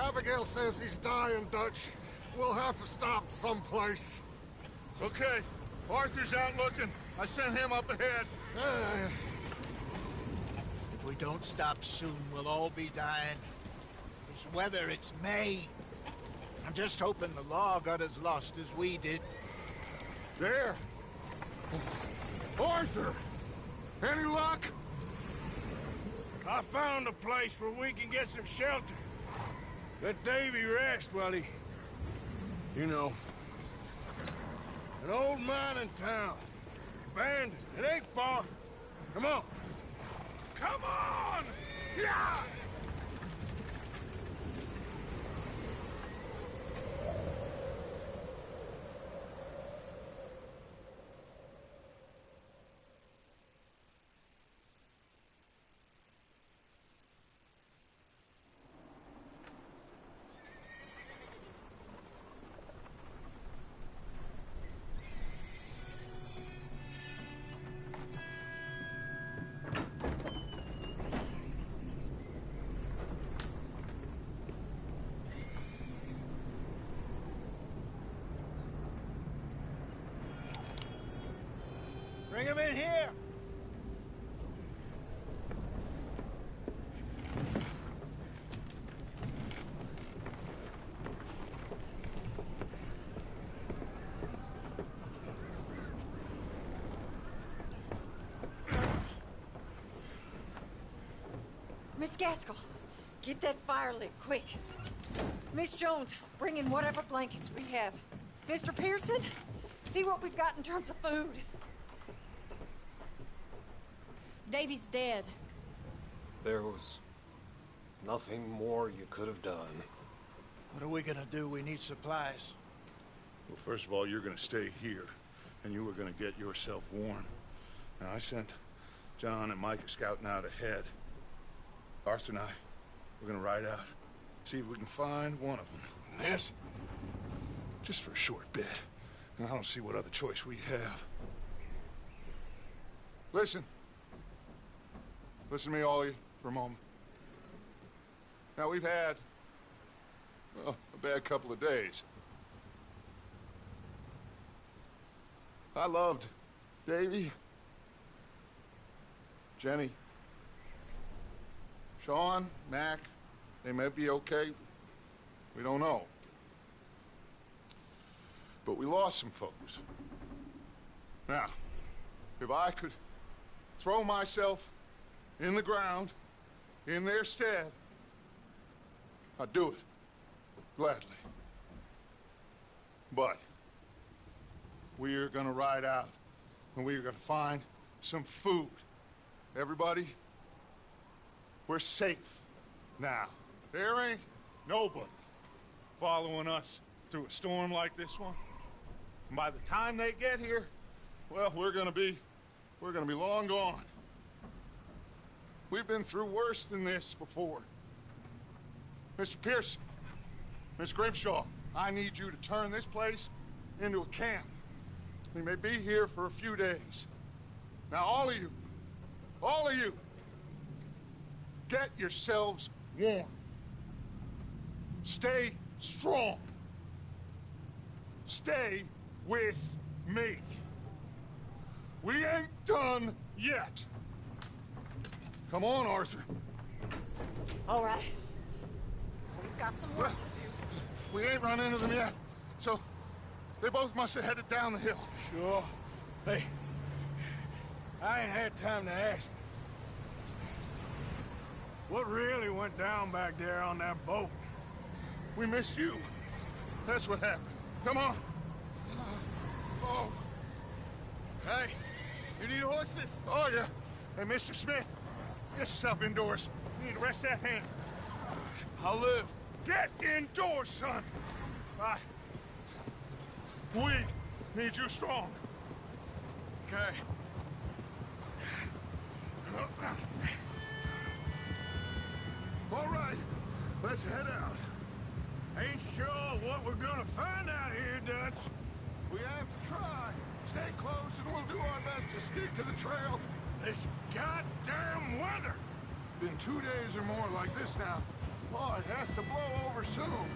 Abigail says he's dying, Dutch. We'll have to stop someplace. Okay. Arthur's out looking. I sent him up ahead. If we don't stop soon, we'll all be dying. This weather, it's May. I'm just hoping the law got as lost as we did. There! Arthur! Any luck? I found a place where we can get some shelter. Let Davy rest while he... You know. An old mining town. Abandoned. It ain't far. Come on. Come on! Yeah! Bring him in here! Miss Gaskell, get that fire lit, quick. Miss Jones, bring in whatever blankets we have. Mr. Pearson, see what we've got in terms of food. Davy's dead. There was nothing more you could have done. What are we gonna do? We need supplies. Well, first of all, you're gonna stay here, and you were gonna get yourself warm. Now, I sent John and Micah scouting out ahead. Arthur and I, we're gonna ride out, see if we can find one of them. And this? Just for a short bit. And I don't see what other choice we have. Listen. Listen to me, all of you, for a moment. Now, we've had, well, a bad couple of days. I loved Davy, Jenny, Sean, Mac. They may be okay. We don't know. But we lost some folks. Now, if I could throw myself in the ground, in their stead, I'd do it, gladly. But we're gonna ride out, and we're gonna find some food. Everybody, we're safe now. There ain't nobody following us through a storm like this one. And by the time they get here, well, we're gonna be long gone. We've been through worse than this before. Mr. Pearson, Miss Grimshaw, I need you to turn this place into a camp. We may be here for a few days. Now, all of you, get yourselves warm. Stay strong. Stay with me. We ain't done yet. Come on, Arthur. All right. We've got some work to do. We ain't run into them yet, so they both must have headed down the hill. Sure. Hey, I ain't had time to ask. What really went down back there on that boat? We missed you. That's what happened. Come on. Oh. Hey, you need horses? Oh, yeah. Hey, Mr. Smith, get yourself indoors. You need to rest that hand. I'll live. Get indoors, son. We need you strong. Okay. All right, let's head out. Ain't sure what we're gonna find out here, Dutch. We have to try. Stay close and we'll do our best to stick to the trail. This goddamn weather! Been 2 days or more like this now. Oh, it has to blow over soon.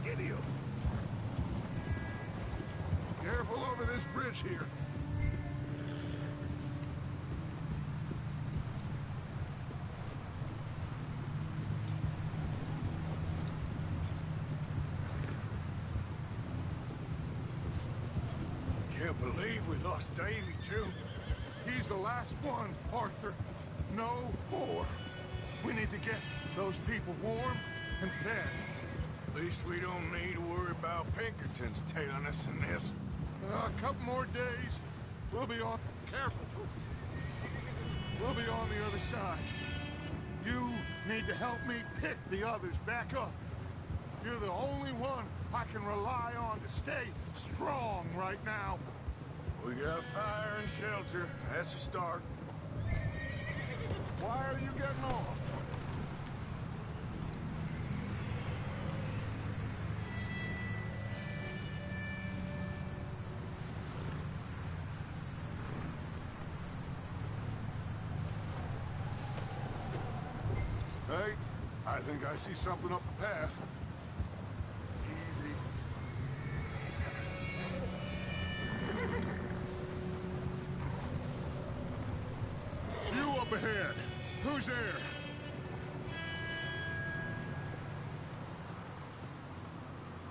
Idiot! Careful over this bridge here. Can't believe we lost Davy, too. He's the last one, Arthur. No more. We need to get those people warm and fed. At least we don't need to worry about Pinkertons tailing us in this. A couple more days. We'll be on... Careful. We'll be on the other side. You need to help me pick the others back up. You're the only one I can rely on to stay strong right now. We got fire and shelter. That's a start. Why are you getting off? Hey, I think I see something up the path. Easy. You up ahead. Who's there?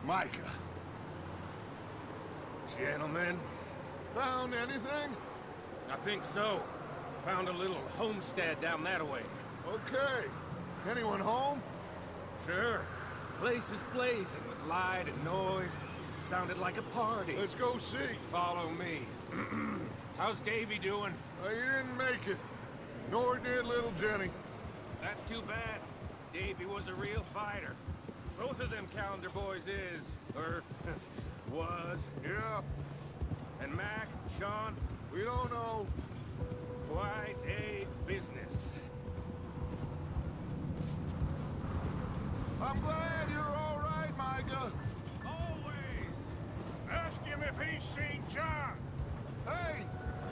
Micah. Gentlemen, Found anything? I think so. Found a little homestead down that way. Okay. Anyone home? Sure. Place is blazing with light and noise. Sounded like a party. Let's go see. Follow me. How's Davy doing? He didn't make it. Nor did little Jenny. That's too bad. Davy was a real fighter. Both of them calendar boys is, or was. Yeah, And Mac, Sean, we don't know. quite a business. I'm glad you're all right, Micah. Always! Ask him if he's seen John. Hey,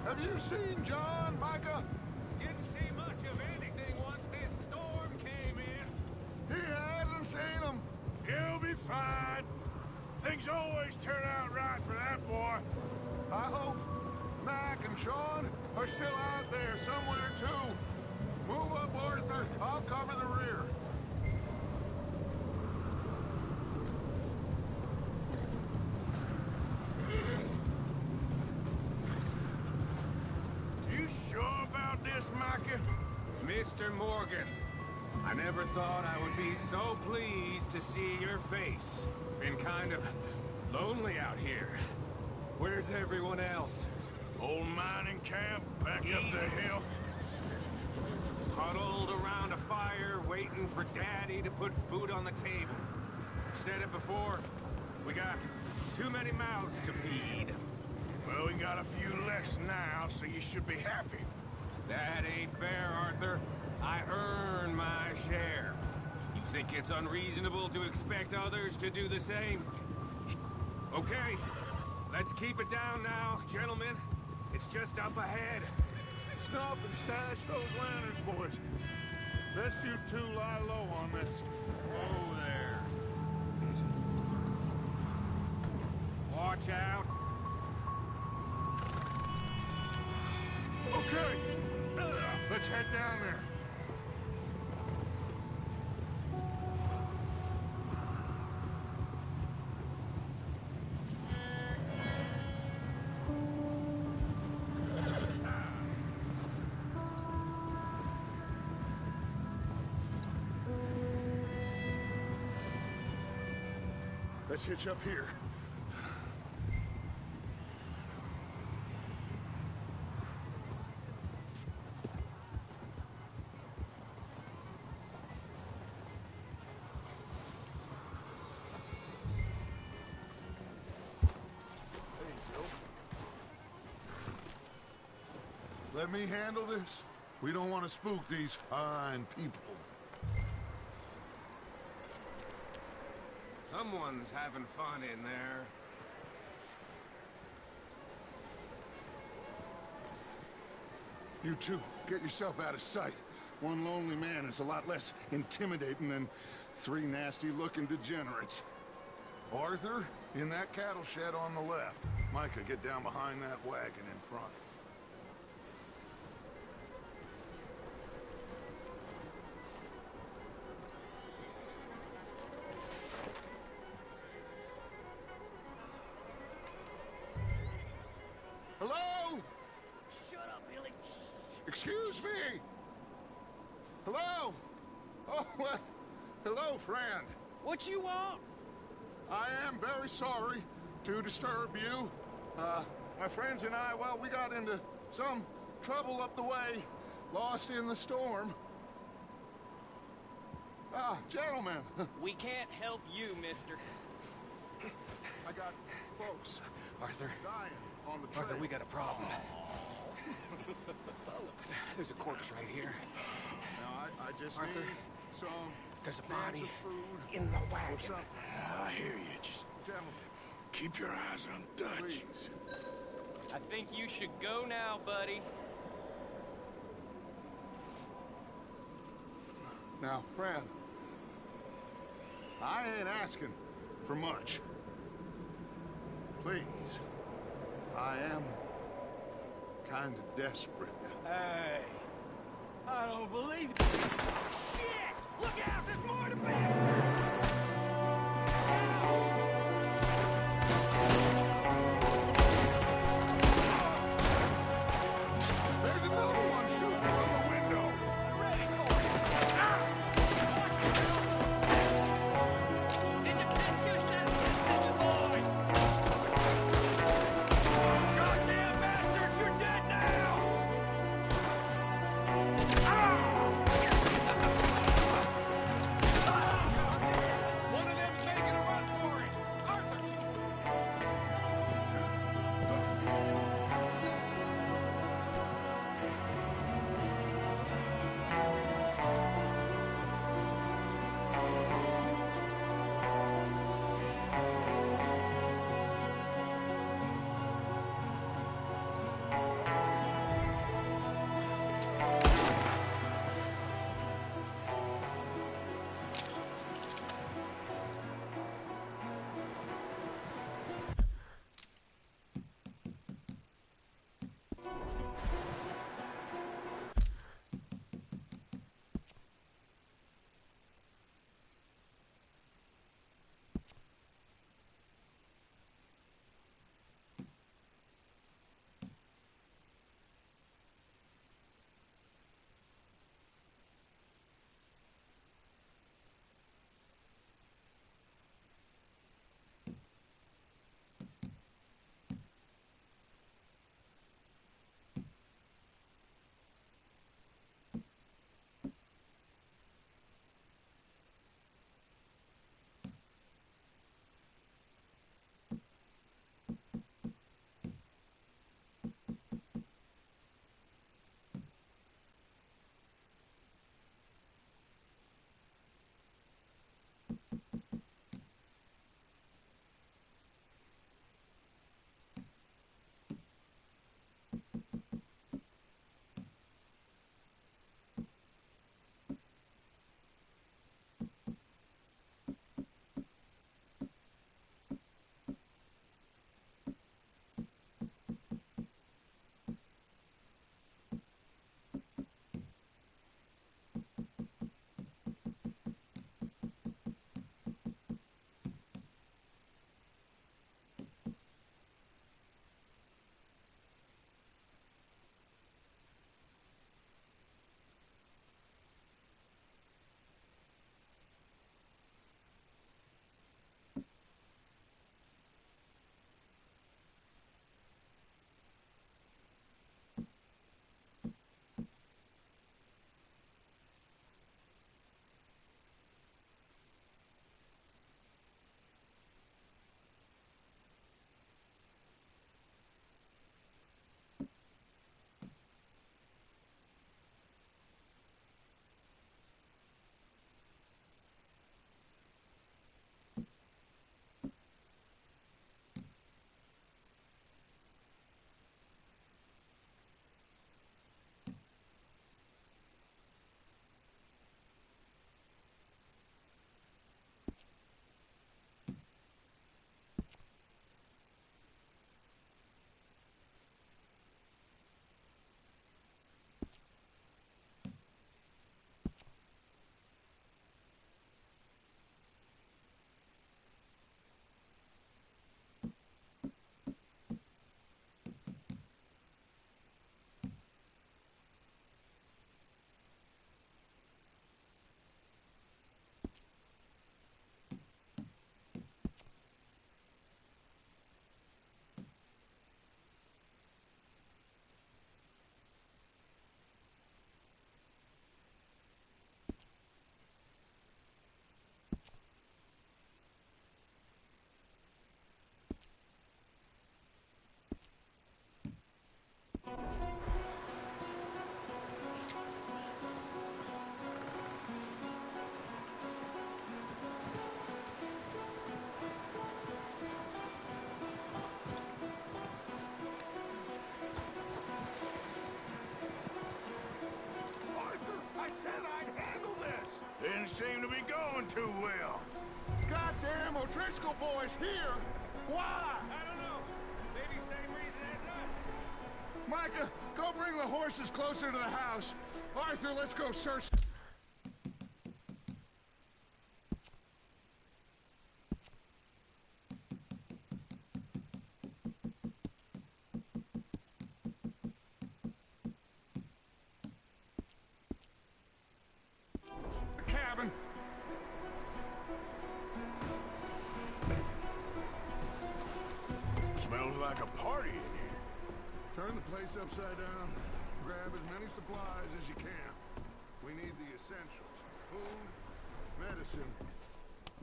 have you seen John, Micah? Didn't see much of anything once this storm came in. He hasn't seen him. He'll be fine. Things always turn out right for that boy. I hope Mac and Sean are still out there somewhere, too. Move up, Arthur. I'll cover the rear. You sure about this, Micah? Mr. Morgan, I never thought I would be so pleased to see your face. Been kind of lonely out here. Where's everyone else? Old mining camp back up the hill. Huddled around a fire, waiting for Daddy to put food on the table. Said it before, we got too many mouths to feed. Well, we got a few less now, so you should be happy. That ain't fair, Arthur. I earn my share. You think it's unreasonable to expect others to do the same? Okay, let's keep it down now, gentlemen. It's just up ahead. Snuff and stash those lanterns, boys. Best you two lie low on this. Oh, there. Watch out. Okay, let's head down there. Let's hitch up here. Let me handle this. We don't want to spook these fine people. Someone's having fun in there. You two, get yourself out of sight. One lonely man is a lot less intimidating than 3 nasty-looking degenerates. Arthur, in that cattle shed on the left. Micah, get down behind that wagon in front. Hello? Shut up, Billy. Excuse me? Hello? Oh, well, hello, friend. What you want? I am very sorry to disturb you. My friends and I, well, we got into some trouble up the way, lost in the storm. Ah, gentlemen, We can't help you, mister. I got folks Arthur, dying on the trail. Arthur, we got a problem. There's a corpse right here. Now, I just Arthur, need some there's a cans body of food in the or wagon. something. I hear you. Just Gentlemen, keep your eyes on Dutch. please. I think you should go now, buddy. Now, friend, I ain't asking for much. Please, I am kind of desperate. Hey, I don't believe it. Shit! Look out! There's more to bear! There's another one shooting from the window. Ready for it! Did you piss yourself yet, Mr. Boy? Goddamn bastards! You're dead now! Arthur, I said I'd handle this! Didn't seem to be going too well. Goddamn O'Driscoll boys here! Why? I don't know. Maybe same reason as us. Micah, go bring the horses closer to the house. Arthur, let's go search. The cabin. Smells like a party in here. Turn the place upside down. Grab as many supplies as you can. We need the essentials. Food, medicine,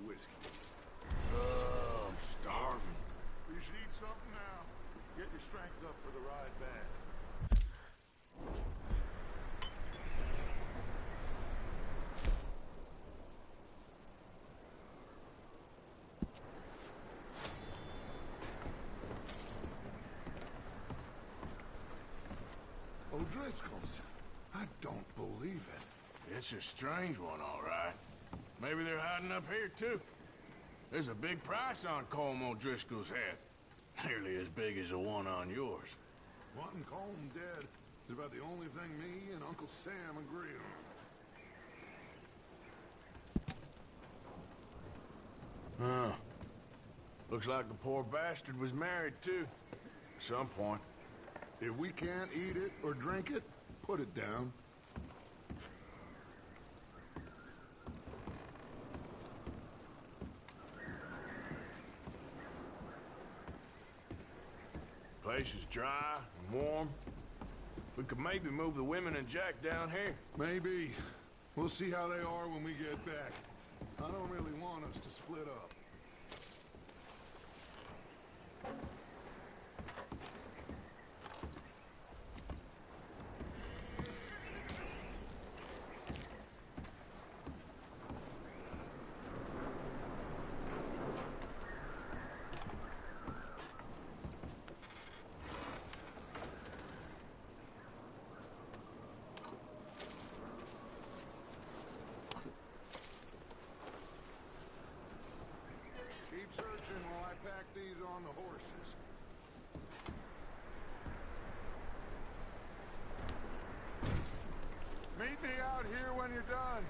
whiskey. I'm starving. You should eat something now. Get your strength up for the ride back. O'Driscoll's. I don't believe it. It's a strange one, all right. Maybe they're hiding up here, too. There's a big price on Colm O'Driscoll's head. Nearly as big as the one on yours. Wanting Colm dead is about the only thing me and Uncle Sam agree on. Huh. Looks like the poor bastard was married, too. At some point. If we can't eat it or drink it, put it down. Place is dry and warm. We could maybe move the women and Jack down here. Maybe. We'll see how they are when we get back. I don't really want us to split up. Keep searching while I pack these on the horses. Meet me out here when you're done.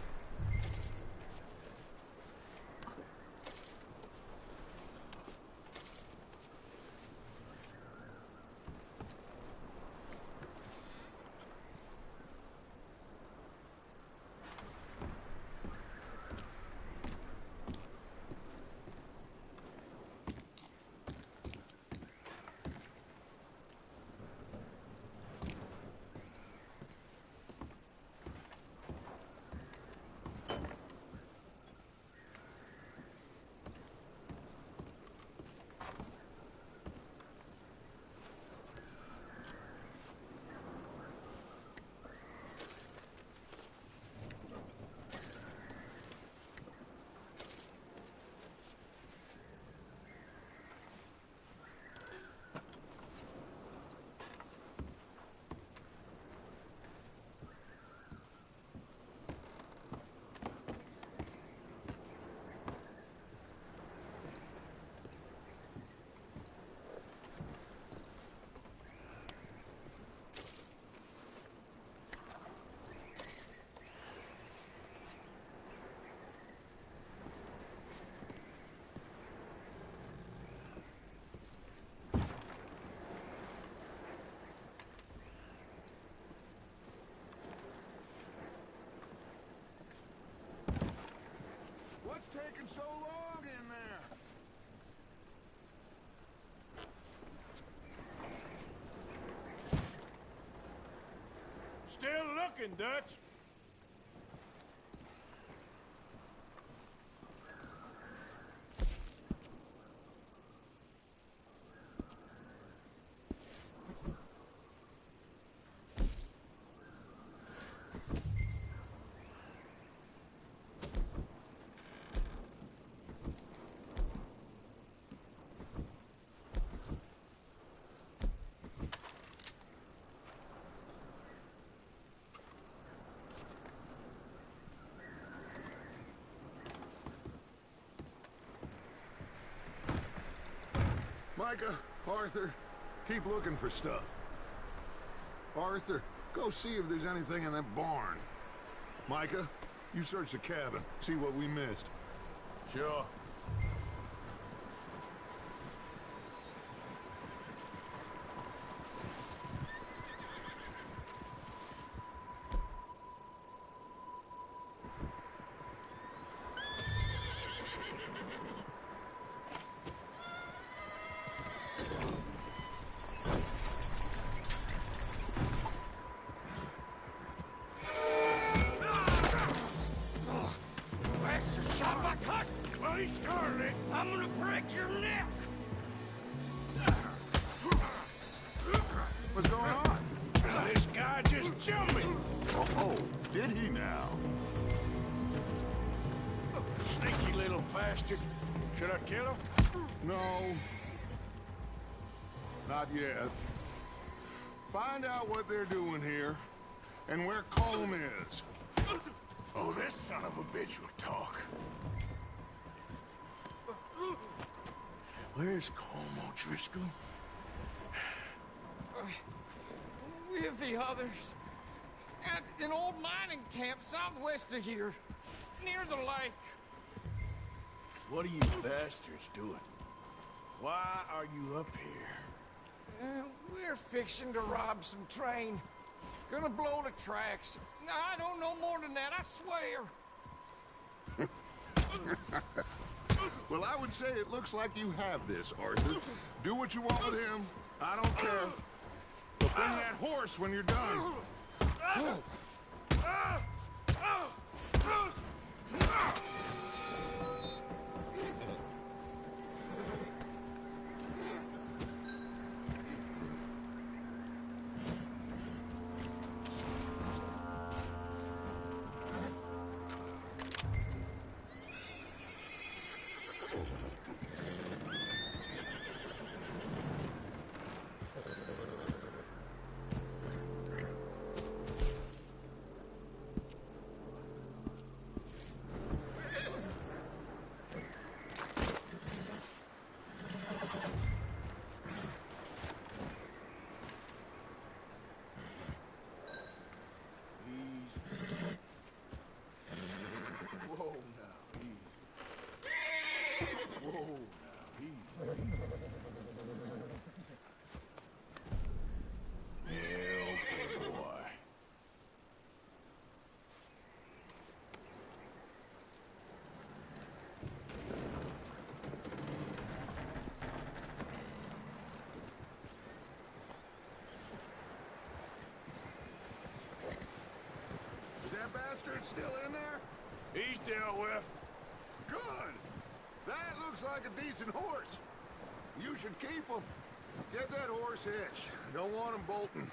What's taking so long in there? Still looking, Dutch. Micah, Arthur, keep looking for stuff. Arthur, go see if there's anything in that barn. Micah, you search the cabin, see what we missed. Sure. Bastard shot my cut! Well, he started it. I'm gonna break your neck! What's going on? This guy just jumped me. Oh, did he now? Sneaky little bastard. Should I kill him? No. Not yet. Find out what they're doing here, and where Colm is. Oh, this son of a bitch will talk. Where's Colm O'Driscoll? With the others. At an old mining camp southwest of here. Near the lake. What are you bastards doing? Why are you up here? We're fixing to rob some train. Gonna blow the tracks. I don't know more than that, I swear. Well, I would say it looks like you have this, Arthur. Do what you want with him. I don't care. But bring that horse when you're done. Still in there? He's dealt with. Good. That looks like a decent horse. You should keep him. Get that horse hitched. Don't want him bolting.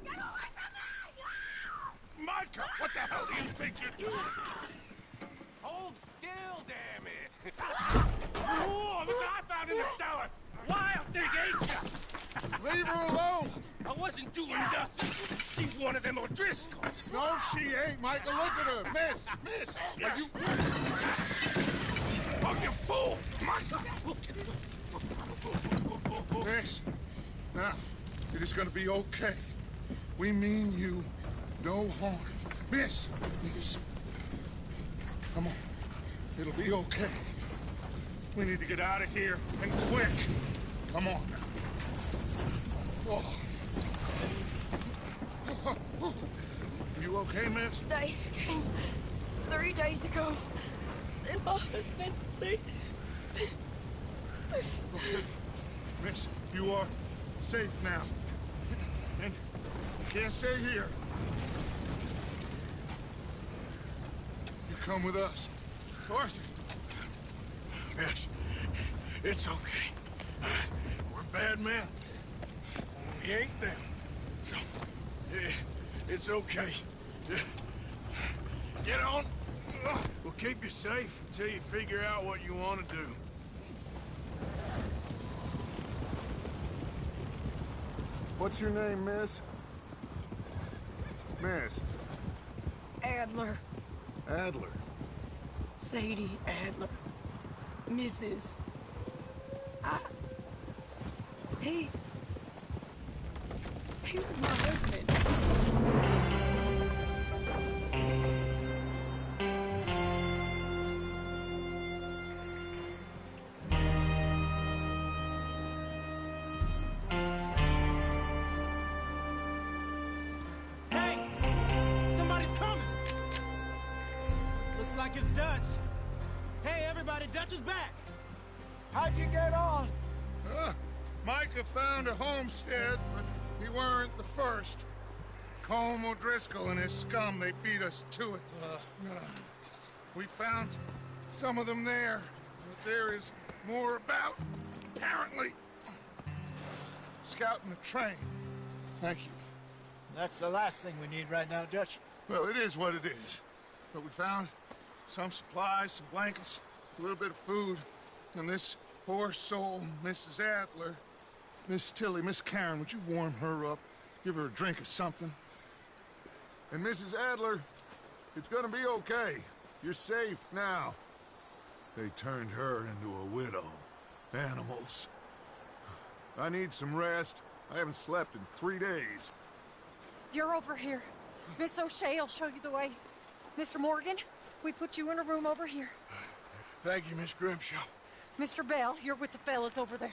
Get away from me! Micah, what the hell do you think you're doing? Hold still, damn it! Oh, look what I found in the cellar! Wild thing, ain't ya? Leave her alone! I wasn't doing nothing. She's one of them O'Driscolls. No, she ain't, Micah. Look at her. Miss, are you... Oh, you fool! Miss, now, it is gonna be okay. We mean you no harm. Miss, come on. It'll be okay. We need to get out of here, and quick. Come on now. Oh. You okay, miss? They came 3 days ago. And my husband, they... Miss, you are safe now. And you can't stay here. You come with us. Arthur. Yes, it's okay. We're bad men. We ain't them. It's okay. Get on. We'll keep you safe until you figure out what you want to do. What's your name, miss? Miss, Adler. Adler. Sadie Adler. Mrs. He was my husband. Hey! Somebody's coming! Looks like it's Dutch. Hey, everybody, Dutch is back! How'd you get on? Micah found a homestead, but we weren't the first. Colm O'Driscoll and his scum, they beat us to it. We found some of them there, but there is more about, apparently. Scouting the train. Thank you. That's the last thing we need right now, Dutch. Well, it is what it is. But we found some supplies, some blankets, a little bit of food, and this poor soul, Mrs. Adler, Miss Tilly, Miss Karen, would you warm her up? Give her a drink or something? And Mrs. Adler, it's gonna be okay. You're safe now. They turned her into a widow. Animals. I need some rest. I haven't slept in 3 days. You're over here. Miss O'Shea will show you the way. Mr. Morgan, we put you in a room over here. Thank you, Miss Grimshaw. Mr. Bell, you're with the fellas over there.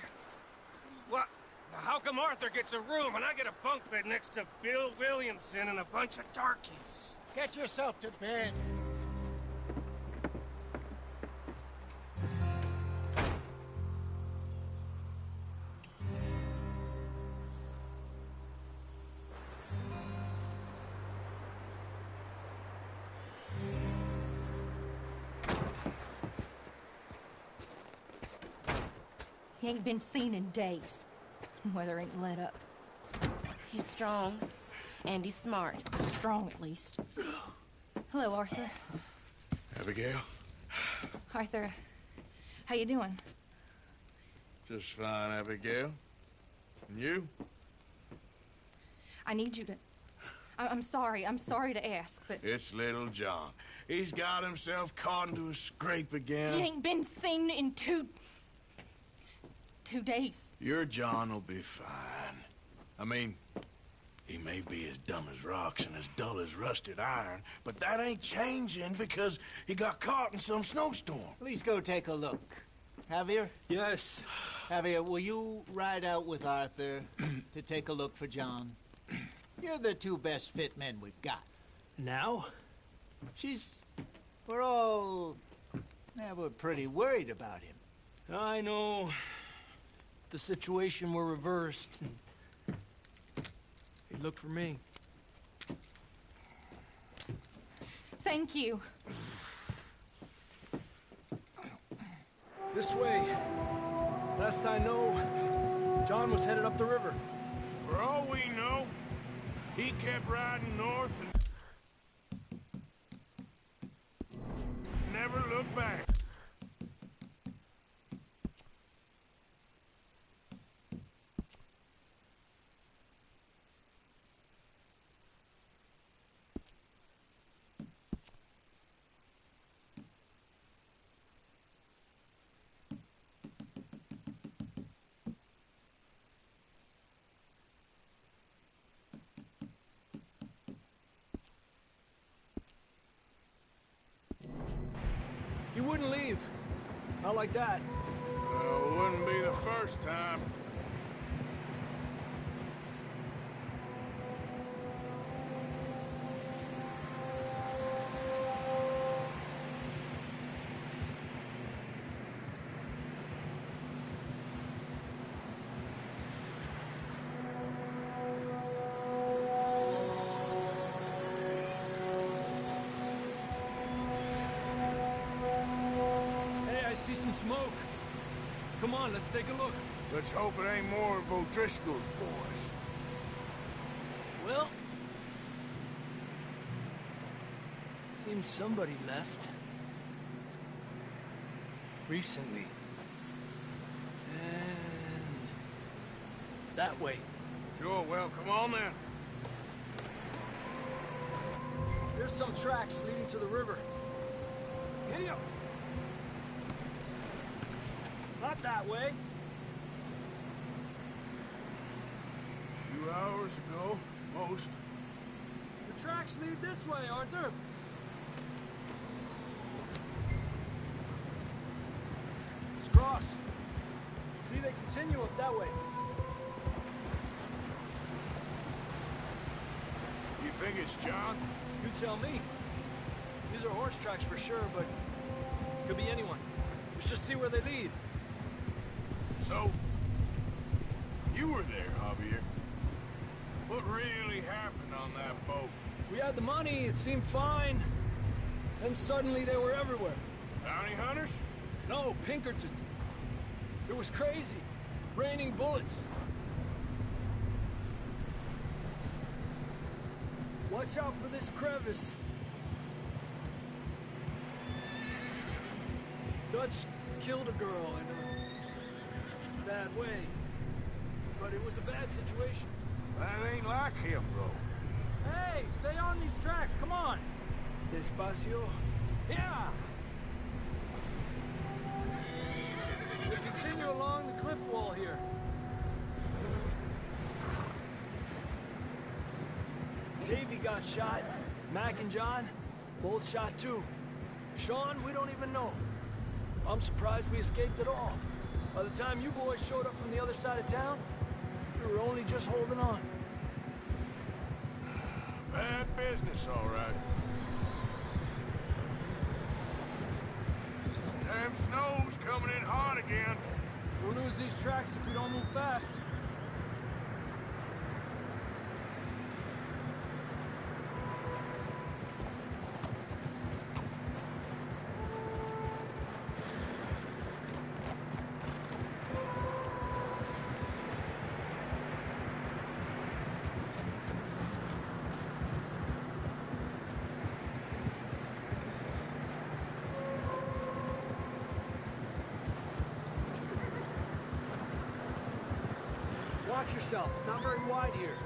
What? How come Arthur gets a room and I get a bunk bed next to Bill Williamson and a bunch of darkies? Get yourself to bed. He ain't been seen in days. Weather ain't let up. He's strong, and he's smart. Strong, at least. Hello, Arthur. Abigail? Arthur, how you doing? Just fine, Abigail. And you? I need you to... I'm sorry to ask, but... It's little John. He's got himself caught into a scrape again. He ain't been seen in 2 days. Your John will be fine. I mean, he may be as dumb as rocks and as dull as rusted iron, but that ain't changing because he got caught in some snowstorm. Please go take a look. Javier? Yes. Javier, will you ride out with Arthur to take a look for John? You're the 2 best fit men we've got. Now? We're all... Yeah, we're pretty worried about him. I know. The situation were reversed. He looked for me. Thank you. This way. Last I know, John was headed up the river. For all we know, he kept riding north and never looked back. You wouldn't leave. Not like that. Wouldn't be the first time. See some smoke. Come on, let's take a look. Let's hope it ain't more of O'Driscoll's boys. Well... seems somebody left. Recently. And... that way. Sure, well, come on then. There's some tracks leading to the river. Idiot! Not that way. A few hours ago, most. The tracks lead this way, Arthur. Let's cross. See, they continue up that way. You think it's John? You tell me. These are horse tracks for sure, but could be anyone. Let's just see where they lead. So, you were there, Javier. What really happened on that boat? We had the money, it seemed fine. Then suddenly they were everywhere. Bounty hunters? No, Pinkertons. It was crazy. Raining bullets. Watch out for this crevice. Dutch killed a girl in a bad way. But it was a bad situation. That ain't like him, though. Hey, stay on these tracks, come on! Despacio. Yeah! We continue along the cliff wall here. Davey got shot. Mac and John, both shot too. Sean, we don't even know. I'm surprised we escaped at all. By the time you boys showed up from the other side of town, we were only just holding on. Bad business, all right. Damn snow's coming in hot again. We'll lose these tracks if we don't move fast. Watch yourself. It's not very wide here.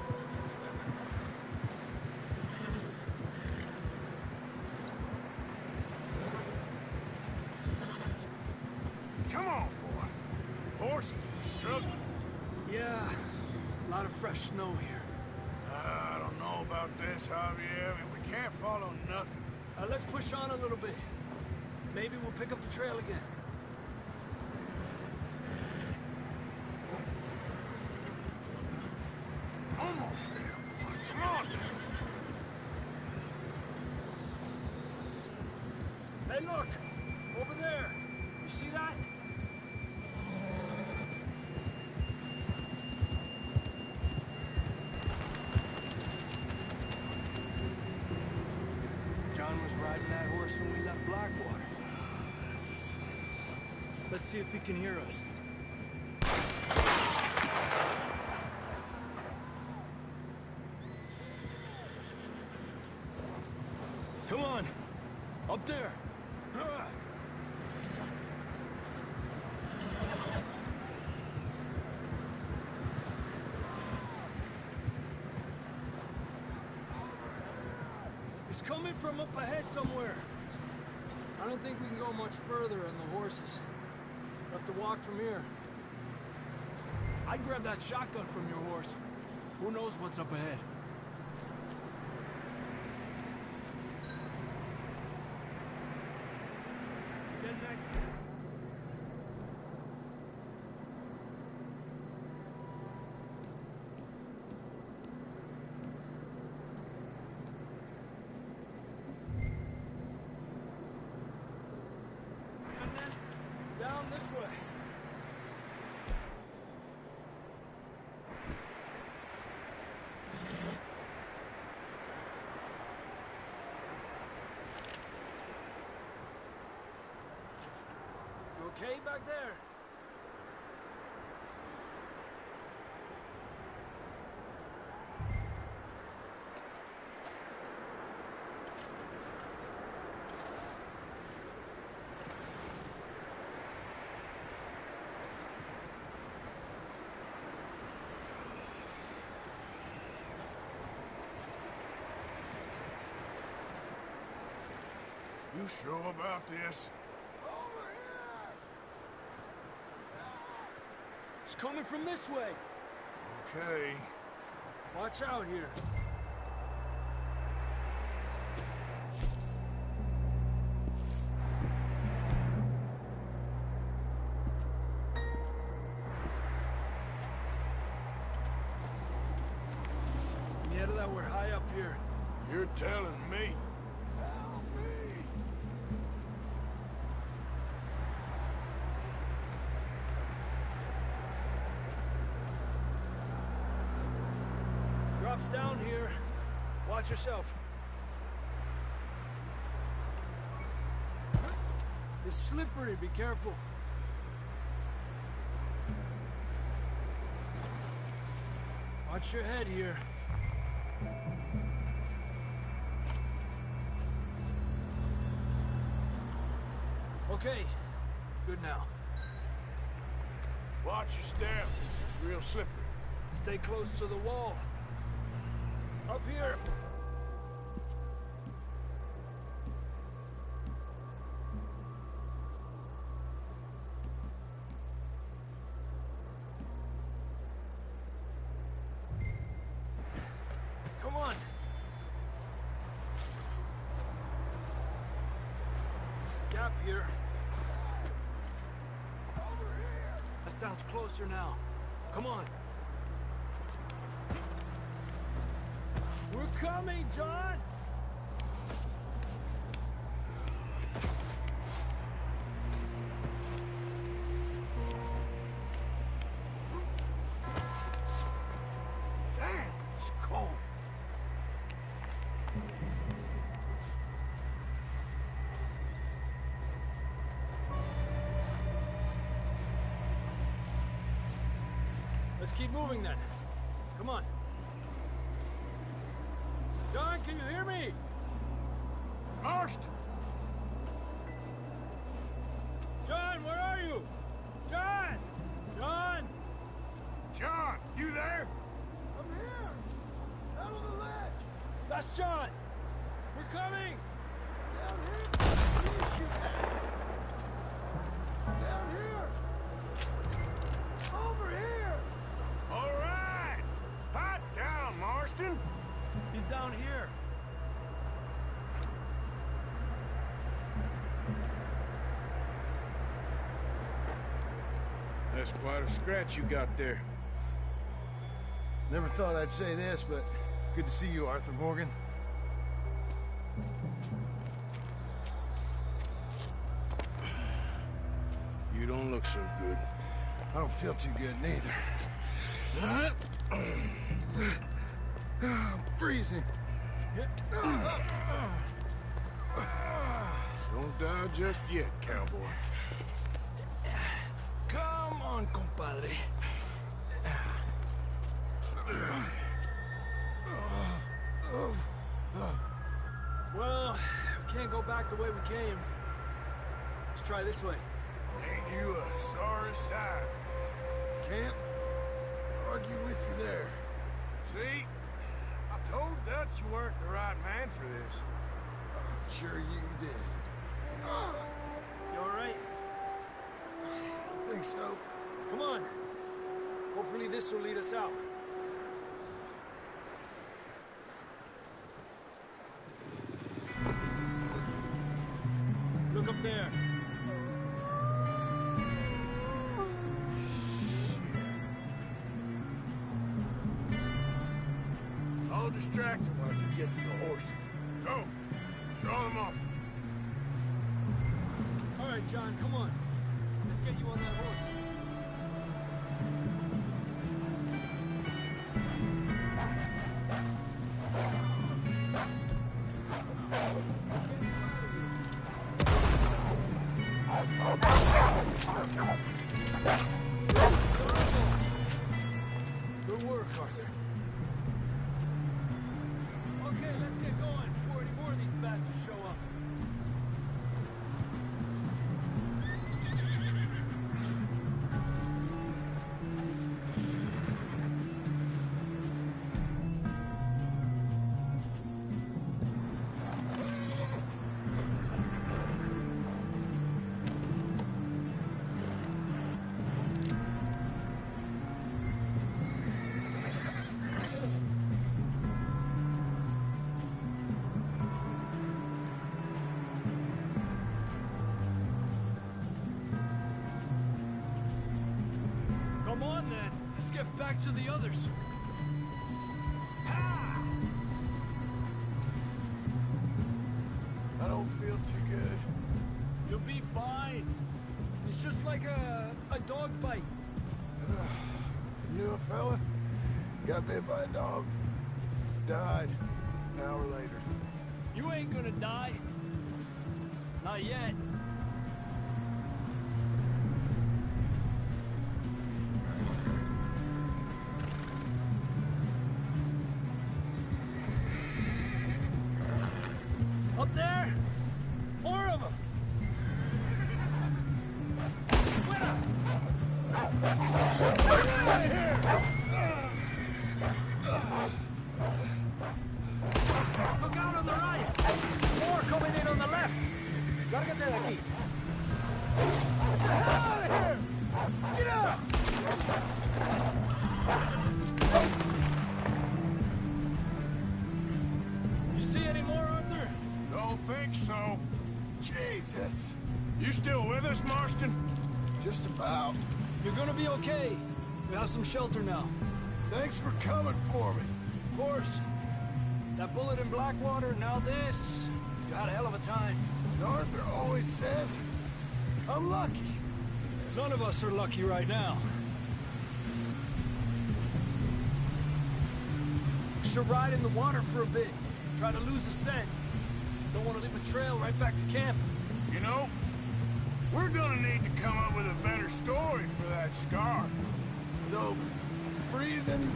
Come on, boy. Horses are struggling. Yeah, a lot of fresh snow here. I don't know about this, Javier. I mean, we can't follow nothing. Let's push on a little bit. Maybe we'll pick up the trail again. Almost there, boy. Come on now. Hey, look! Over there! You see that? John was riding that horse when we left Blackwater. Let's see if he can hear us. Come on! Up there! It's coming from up ahead somewhere. I don't think we can go much further on the horses. We'll have to walk from here. I'd grab that shotgun from your horse. Who knows what's up ahead? Get next. And then down this way. You okay back there? You sure about this? It's coming from this way. Okay. Watch out here. Mierda, we're high up here. You're telling me. Drops down here. Watch yourself. It's slippery, be careful. Watch your head here. Okay, good now. Watch your step. It's real slippery. Stay close to the wall. Up here. Come on. Gap here. That sounds closer now. Come on. We're coming, John! Damn, it's cold. Let's keep moving then. Come on. John, can you hear me? Marston! John, where are you? John! John! John, you there? I'm here! Out on the ledge! That's John! We're coming! Down here! Please shoot at me. Down here! Over here! All right! Hot down, Marston! He's down here. That's quite a scratch you got there. Never thought I'd say this, but it's good to see you, Arthur Morgan. You don't look so good. I don't feel too good, neither. I'm freezing. Don't die just yet, cowboy. Come on, compadre. Well, we can't go back the way we came. Let's try this way. Ain't you a sorry sight? Can't argue with you there. See? I told Dutch you weren't the right man for this. I'm sure you did. You all right? I think so. Come on. Hopefully this will lead us out. Look up there. I'll distract him while you get to the horses. Go! Draw them off. All right, John, come on. Let's get you on that horse. Good work, Arthur. Okay, let's get going before any more of these bastards show up. get back to the others. I don't feel too good. You'll be fine. It's just like a dog bite. Knew a fella? Got bit by a dog. Died an hour later. You ain't gonna die. Not yet. Up there? More of them! Look out on the right! More coming in on the left! Lárgate de aquí. Get out! You see any more, Arthur? Don't think so. Jesus! You still with us, Marston? Just about. You're gonna be okay. We have some shelter now. Thanks for coming for me. Of course. That bullet in Blackwater, now this. You had a hell of a time. And Arthur always says, I'm lucky. None of us are lucky right now. Should ride in the water for a bit. Try to lose a scent. Don't want to leave a trail right back to camp. You know, we're gonna need to come up with a better story for that scar. So, freezing,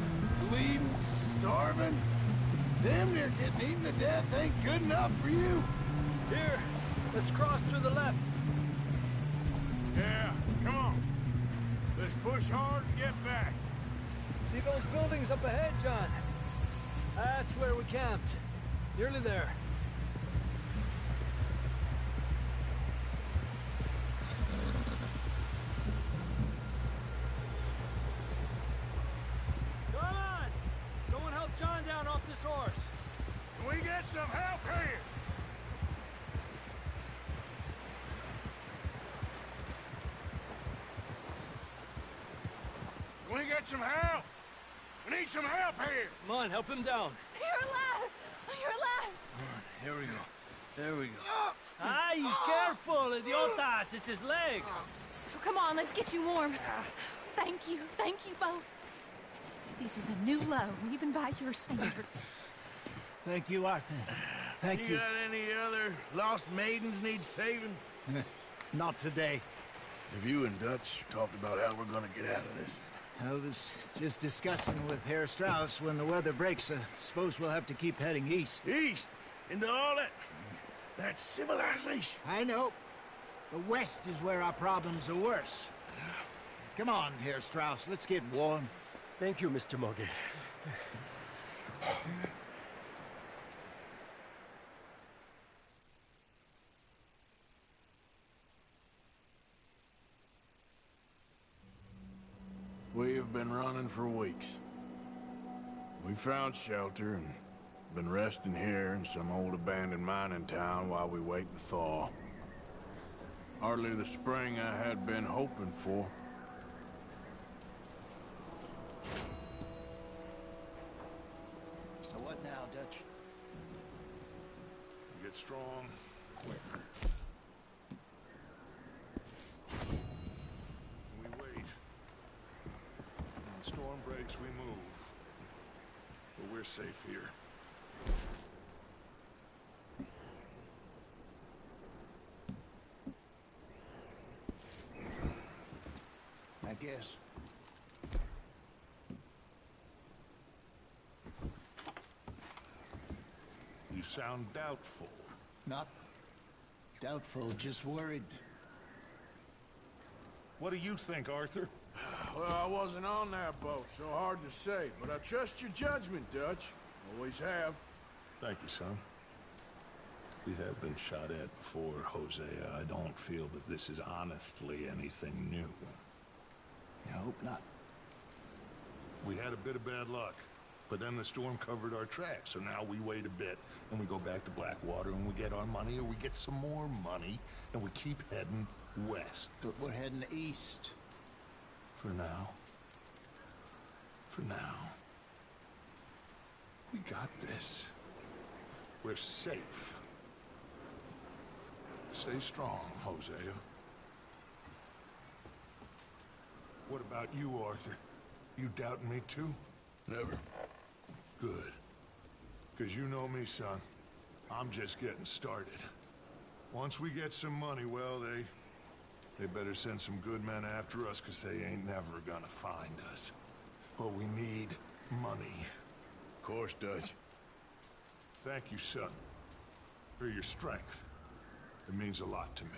bleeding, starving, damn near getting eaten to death ain't good enough for you? Here, let's cross to the left. Yeah, come on. Let's push hard and get back. See those buildings up ahead, John? That's where we camped. Nearly there. Come on! Someone help John down off this horse. Can we get some help here? Can we get some help? We need some help here. Come on, help him down. You're alive! You're alive! Here we go. There we go. Ay, careful, idiotas! It's his leg. Oh, come on, let's get you warm. Thank you both. This is a new low, even by your standards. Thank you, Arthur. Thank you. Got any other lost maidens need saving? Not today. Have you and Dutch talked about how we're gonna get out of this? I was just discussing with Herr Strauss when the weather breaks. I suppose we'll have to keep heading east. East? Into all that civilization. I know. The west is where our problems are worse. Come on, Herr Strauss, let's get warm. Thank you, Mr. Morgan. We've been running for weeks. We found shelter and been resting here in some old abandoned mining town while we wait the thaw. Hardly the spring I had been hoping for. So what now, Dutch? Get strong, quick. We wait. When the storm breaks, we move. But we're safe here. I guess. You sound doubtful. Not doubtful, just worried. What do you think, Arthur? Well, I wasn't on that boat, so hard to say. But I trust your judgment, Dutch. Always have. Thank you, son. We have been shot at before, Hosea. I don't feel that this is honestly anything new. I hope not. We had a bit of bad luck, but then the storm covered our tracks, so now we wait a bit, and we go back to Blackwater, and we get our money, or we get some more money, and we keep heading west. But we're heading east. For now. For now. We got this. We're safe. Stay strong, Hosea. What about you, Arthur? You doubting me too? Never. Good. Because you know me, son. I'm just getting started. Once we get some money, well, they better send some good men after us, because they ain't never gonna find us. But we need money. Of course, Dutch. Thank you, son, for your strength. It means a lot to me.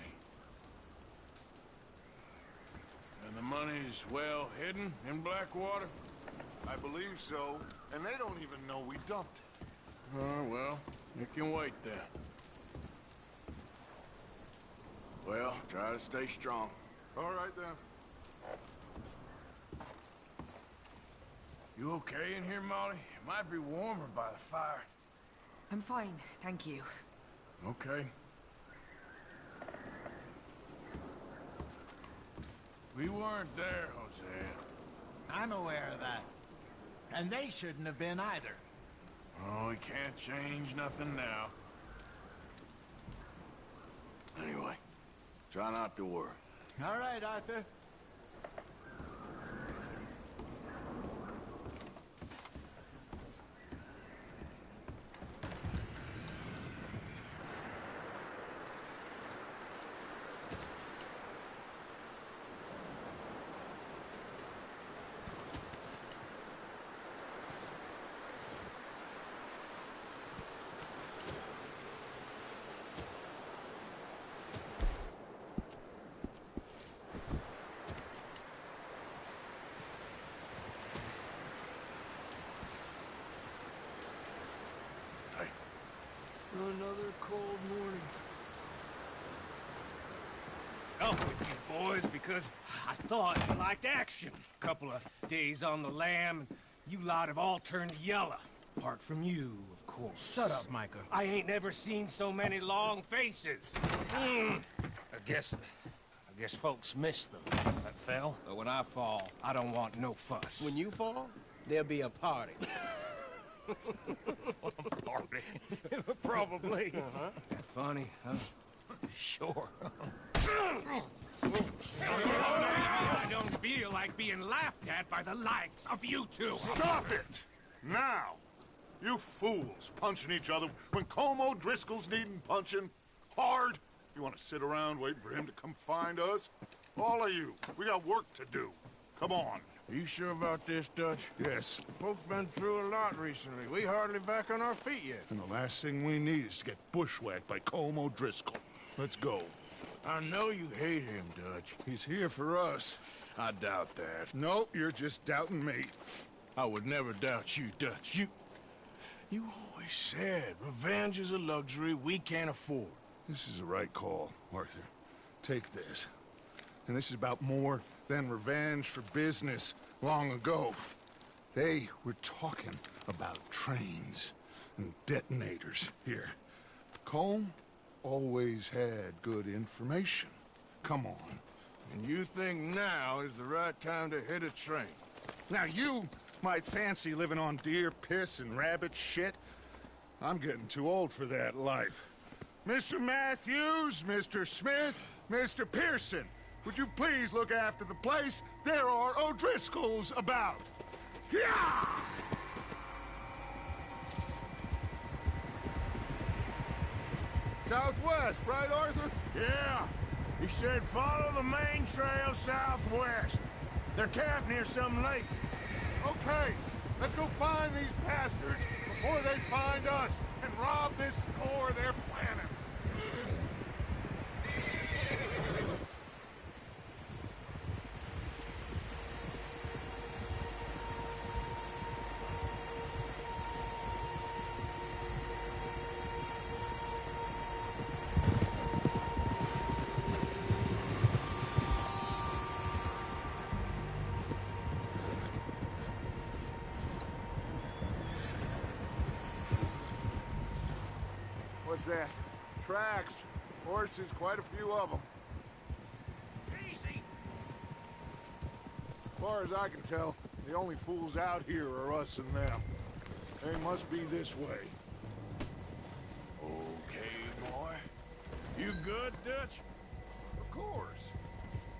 And the money's well hidden in Blackwater? I believe so, and they don't even know we dumped it. Oh, well, it can wait then. Well, try to stay strong. All right, then. You okay in here, Molly? It might be warmer by the fire. I'm fine, thank you. Okay. We weren't there, Hosea. I'm aware of that. And they shouldn't have been either. Oh, we can't change nothing now. Anyway, try not to worry. All right, Arthur. Another cold morning. Up with you boys because I thought you liked action. Couple of days on the lam, and you lot have all turned yellow. Apart from you, of course. Shut up, Micah. I ain't never seen so many long faces. I guess folks miss them. That fell. But when I fall, I don't want no fuss. When you fall, there'll be a party. Party. Probably. That funny, huh? Sure. I don't feel like being laughed at by the likes of you two. Stop it! Now! You fools punching each other when Como Driscoll's needing punching. Hard. You want to sit around waiting for him to come find us? All of you, we got work to do. Come on. Are you sure about this, Dutch? Yes. Folks been through a lot recently. We hardly back on our feet yet. And the last thing we need is to get bushwhacked by Como Driscoll. Let's go. I know you hate him, Dutch. He's here for us. I doubt that. No, you're just doubting me. I would never doubt you, Dutch. You always said revenge is a luxury we can't afford. This is the right call, Arthur. Take this. And this is about more than revenge for business long ago. They were talking about trains and detonators here. Colm always had good information. Come on. And you think now is the right time to hit a train? Now you might fancy living on deer piss and rabbit shit. I'm getting too old for that life. Mr. Matthews, Mr. Smith, Mr. Pearson, would you please look after the place? There are O'Driscolls about. Yeah! Southwest, right, Arthur? Yeah. He said follow the main trail southwest. They're camped near some lake. Okay, let's go find these bastards before they find us and rob this score they're planning. What's that? Tracks. Horses, quite a few of them. Easy. As far as I can tell, The only fools out here are us and them. They must be this way. Okay, boy. You good, Dutch? Of course.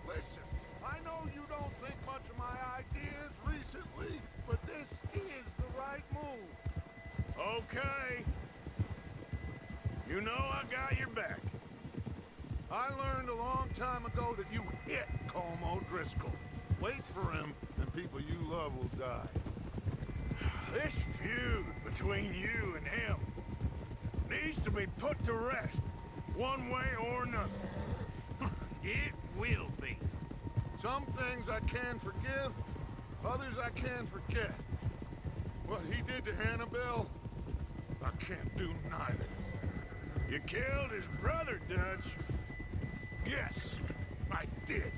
Listen, I know you don't think much of my ideas recently, but this is the right move. Okay. You know I got your back. I learned a long time ago that you hit Colm O'Driscoll. Wait for him, and people you love will die. This feud between you and him needs to be put to rest, one way or another. It will be. Some things I can forgive, others I can forget. What he did to Annabelle, I can't do neither. You killed his brother, Dutch. Yes, I did.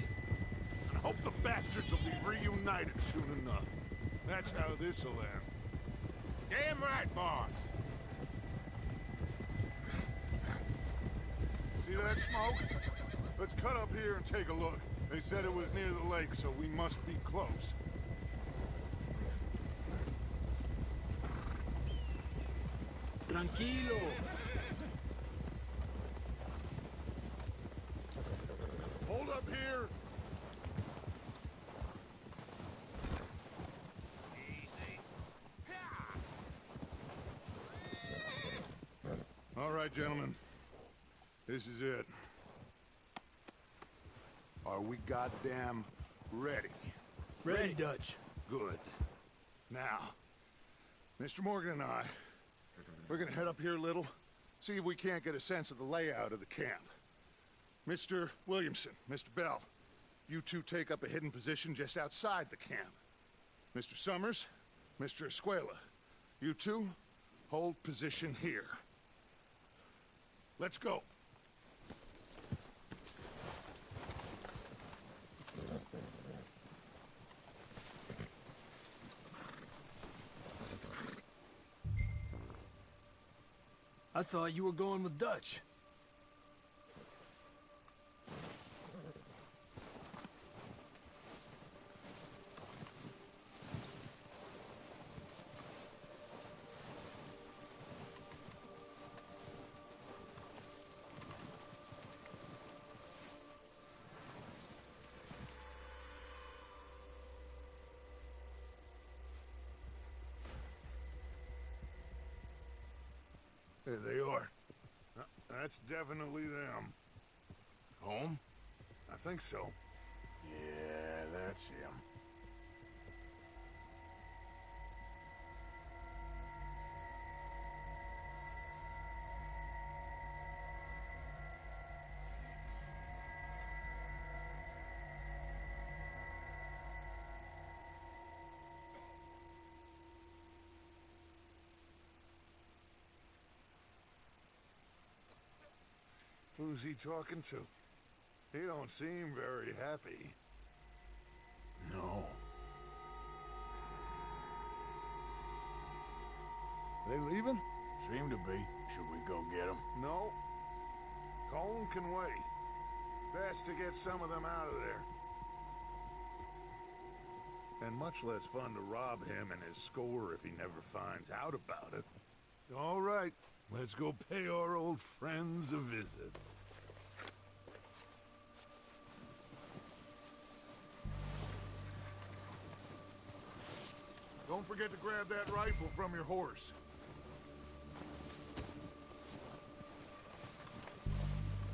And I hope the bastards will be reunited soon enough. That's how this'll end. Damn right, boss. See that smoke? Let's cut up here and take a look. They said it was near the lake, so we must be close. Tranquilo. Hold up here. Easy. All right, gentlemen. This is it. Are we goddamn ready? Ready, Dutch. Good. Now, Mr. Morgan and I, we're gonna head up here a little, see if we can't get a sense of the layout of the camp. Mr. Williamson, Mr. Bell, you two take up a hidden position just outside the camp. Mr. Summers, Mr. Escuela, you two hold position here. Let's go. I thought you were going with Dutch. There they are. That's definitely them. Home? I think so. Yeah, that's him. Who's he talking to? He don't seem very happy. No. They leaving? Seem to be. Should we go get them? No. Colm can wait. Best to get some of them out of there. And much less fun to rob him and his score if he never finds out about it. All right, let's go pay our old friends a visit. Don't forget to grab that rifle from your horse.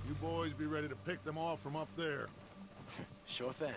You boys be ready to pick them off from up there. Sure thing.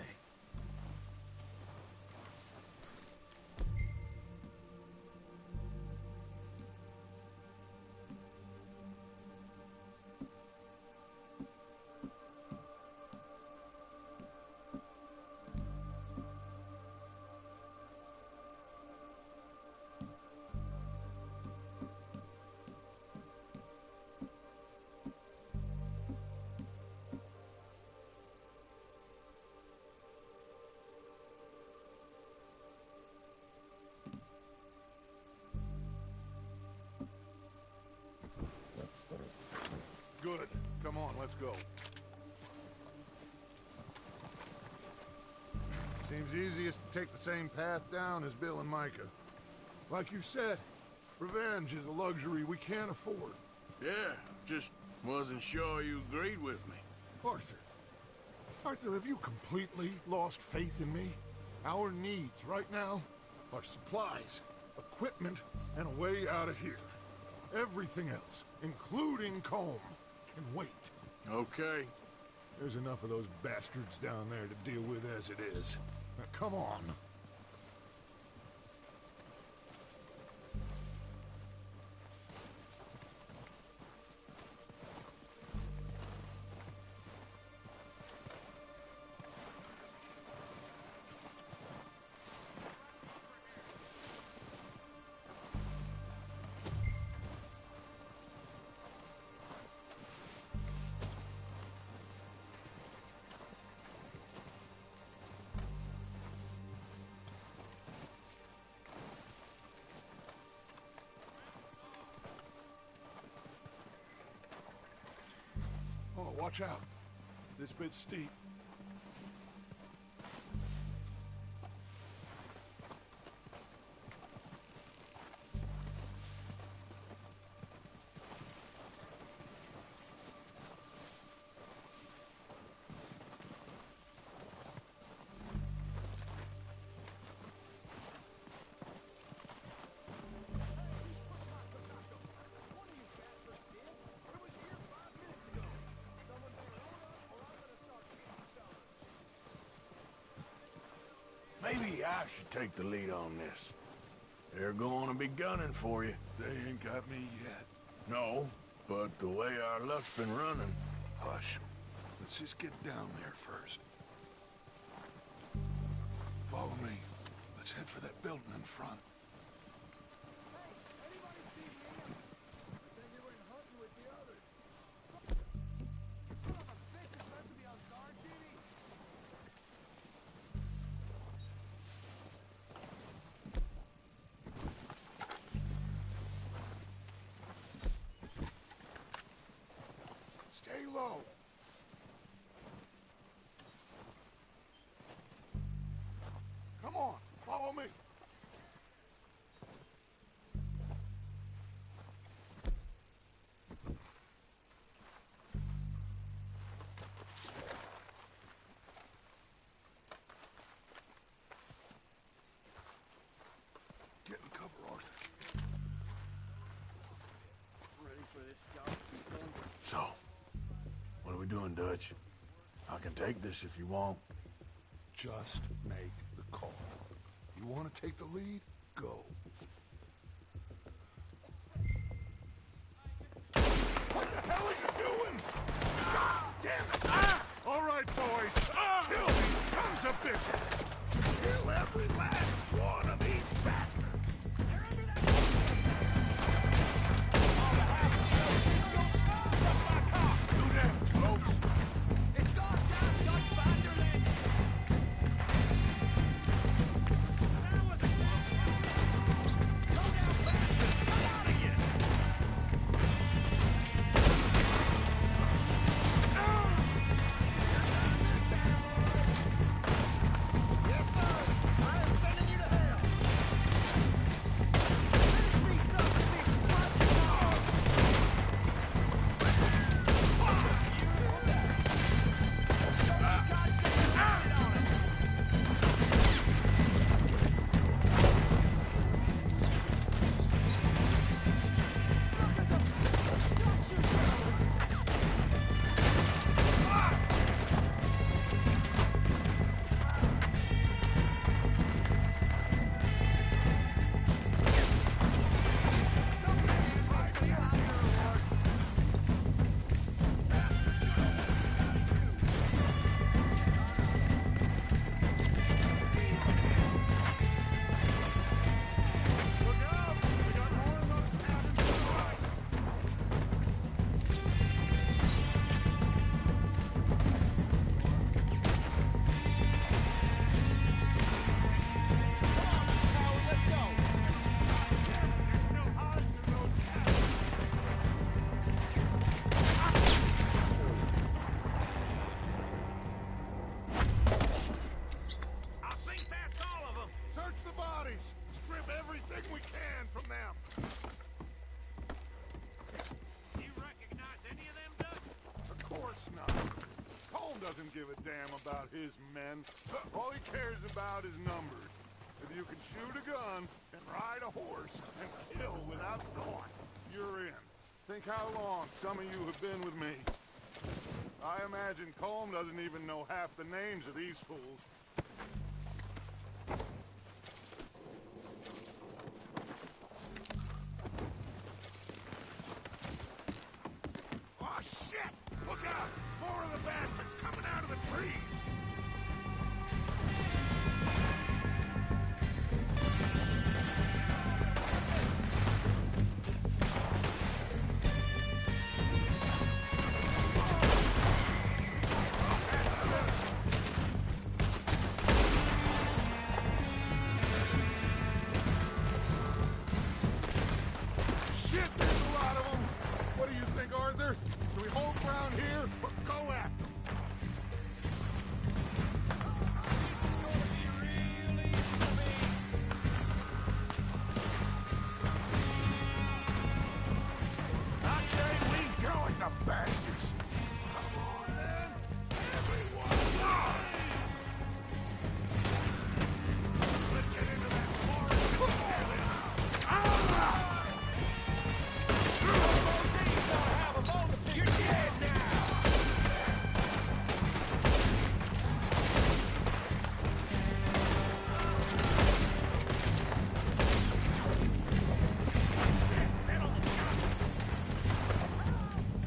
Good. Come on, let's go. Seems easiest to take the same path down as Bill and Micah. Like you said, revenge is a luxury we can't afford. Yeah, just wasn't sure you agreed with me. Arthur. Arthur, have you completely lost faith in me? Our needs right now are supplies, equipment, and a way out of here. Everything else, including Colm, can wait. Okay. There's enough of those bastards down there to deal with as it is. Now, come on. Oh, watch out. This bit's steep. Maybe I should take the lead on this. They're going to be gunning for you. They ain't got me yet. No, but the way our luck's been running... Hush. Let's just get down there first. Follow me. Let's head for that building in front. Stay low. Come on, follow me. Get in cover, Arthur. Ready for this job? So, what are we doing, Dutch? I can take this if you want. Just make the call. You want to take the lead? Go. What the hell are you doing? God damn it! Ah! All right, boys. Kill these sons of bitches. Kill every last one of these bastards. Too damn close. It's gone down, Dutch Vanderland! Yes, sir! I am sending you to doesn't give a damn about his men. All he cares about is numbers. If you can shoot a gun and ride a horse and kill without thought, you're in. Think how long some of you have been with me. I imagine Colm doesn't even know half the names of these fools. Oh, shit! Look out! More of the bastards coming out of the trees! Shit, there's a lot of them! What do you think, Arthur? Do we hold ground here or go after them? I say we go at the bastards! Come on, then! Everyone, on! Let's get into that forest! You're dead now!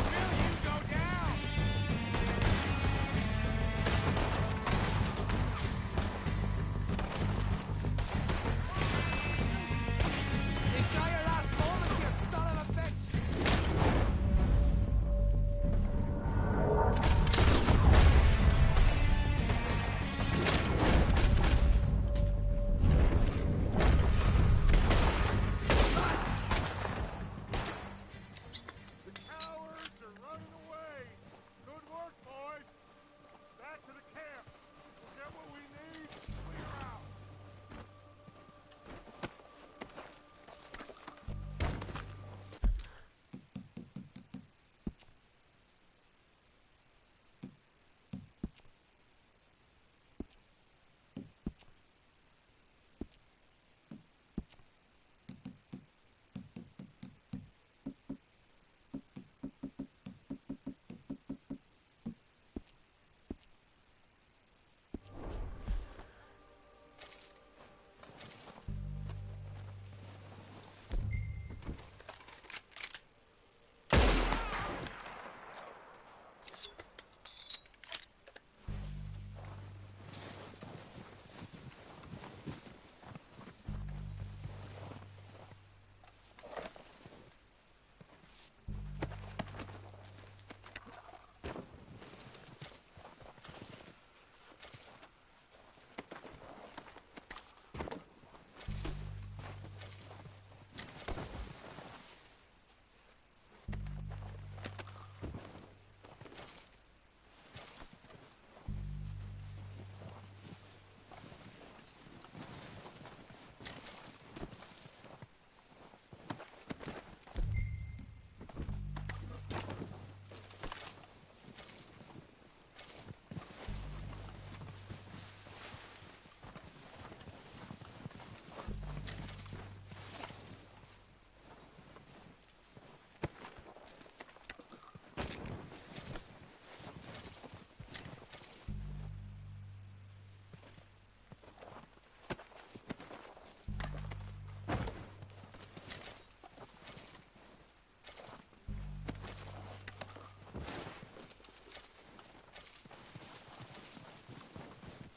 Will you go down? Enjoy your last moments, you son of a bitch! The cowards are running away. Good work, boys. Back to the camp. We'll get what we need. Clear out.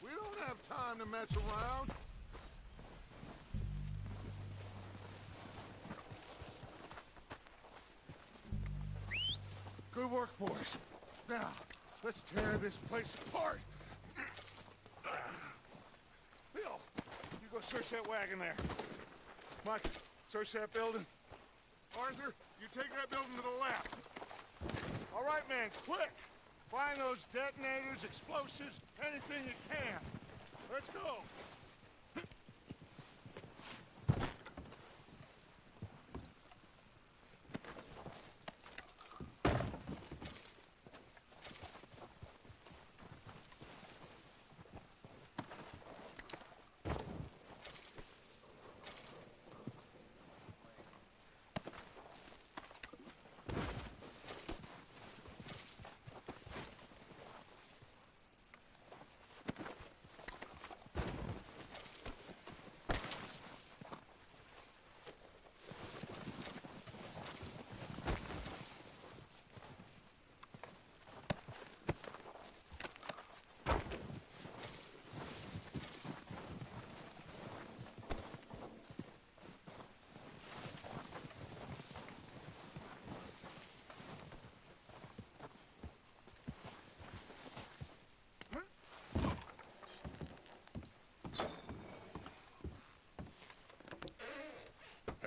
We don't have time to mess around. Good work, boys. Now, let's tear this place apart. Bill, you go search that wagon there. Mike, search that building. Arthur, you take that building to the left. All right, man, quick. Find those detonators, explosives, anything you can. Let's go.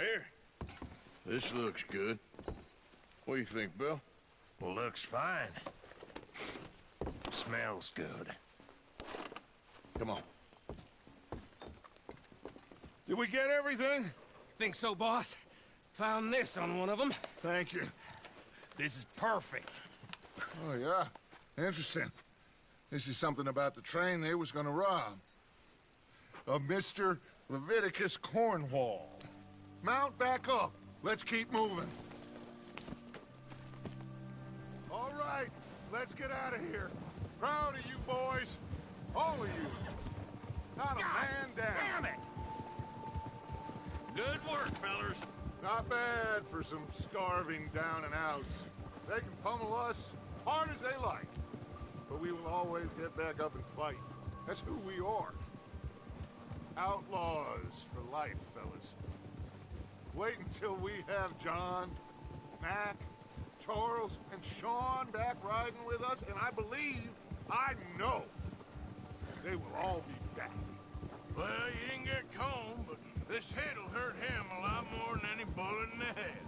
Here. This looks good. What do you think, Bill? Well, looks fine. Smells good. Come on. Did we get everything? Think so, boss? Found this on one of them. Thank you. This is perfect. Oh, yeah? Interesting. This is something about the train they was gonna rob. Of Mr. Leviticus Cornwall. Mount back up. Let's keep moving. All right, let's get out of here. Proud of you boys. All of you. Not a man down. Damn it! Good work, fellers. Not bad for some starving down and outs. They can pummel us hard as they like. But we will always get back up and fight. That's who we are. Outlaws for life, fellas. Wait until we have John, Mac, Charles, and Sean back riding with us, and I believe, I know, they will all be back. Well, you didn't get Combe, but this hit'll hurt him a lot more than any bullet in the head.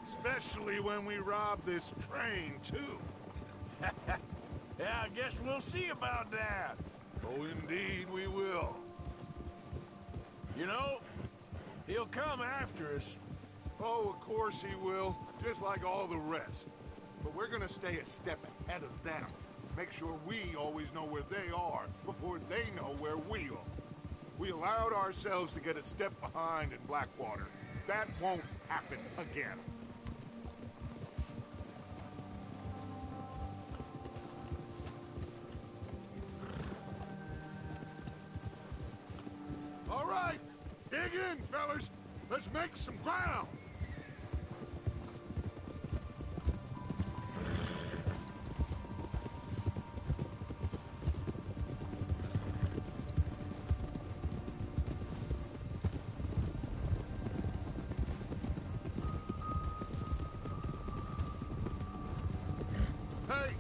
Especially when we rob this train, too. Yeah, I guess we'll see about that. Oh, indeed we will. You know, he'll come after us. Oh, of course he will, just like all the rest. But we're gonna stay a step ahead of them. Make sure we always know where they are before they know where we are. We allowed ourselves to get a step behind in Blackwater. That won't happen again. All right, dig in, fellas. Let's make some ground. Hey,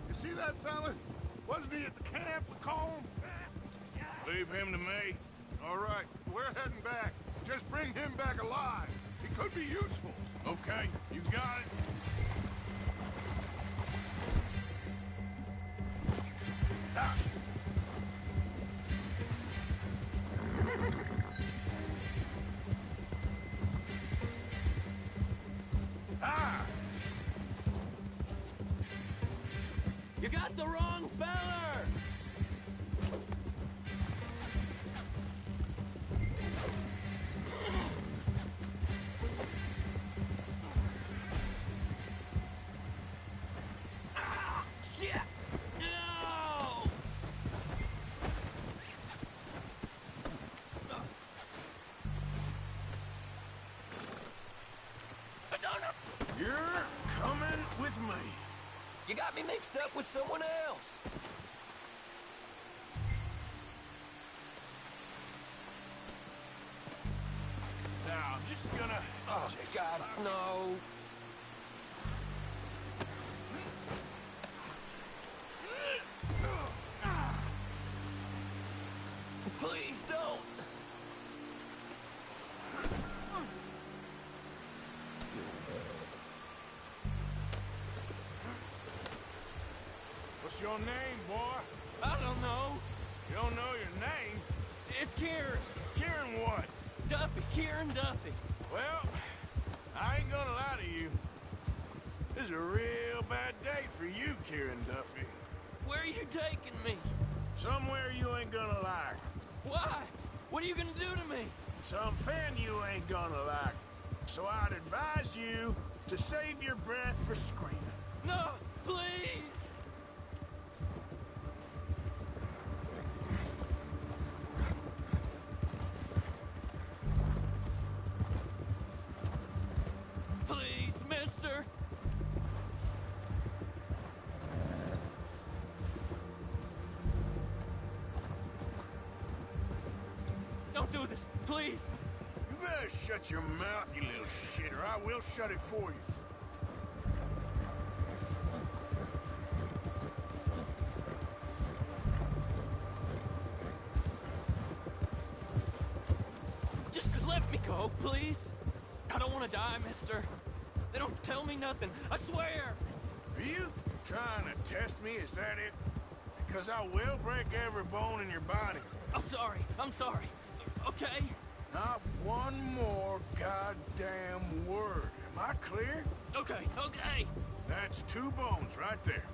you see that fella? Wasn't he at the camp with Colm? Leave him to me. All right, we're heading back. Just bring him back alive. He could be useful. Okay, you got it. Ah. Ah! You got the wrong feller! Ah, shit! No! You're coming with me. You got me mixed up with someone else. Now, I'm just gonna... Oh, God, no. Please don't. What's your name, boy? I don't know. You don't know your name? It's Kieran. Kieran what? Duffy. Kieran Duffy. Well, I ain't gonna lie to you. This is a real bad day for you, Kieran Duffy. Where are you taking me? Somewhere you ain't gonna like. Why? What are you gonna do to me? Something you ain't gonna like. So I'd advise you to save your breath for screaming. No, please. Please, mister. Don't do this, please. You better shut your mouth, you little shit, or I will shut it for you. Just let me go, please. want to die, mister. They don't tell me nothing, I swear. Are you trying to test me? Is that it? Because I will break every bone in your body. I'm sorry. Okay? Not one more goddamn word. Am I clear? Okay. That's 2 bones right there.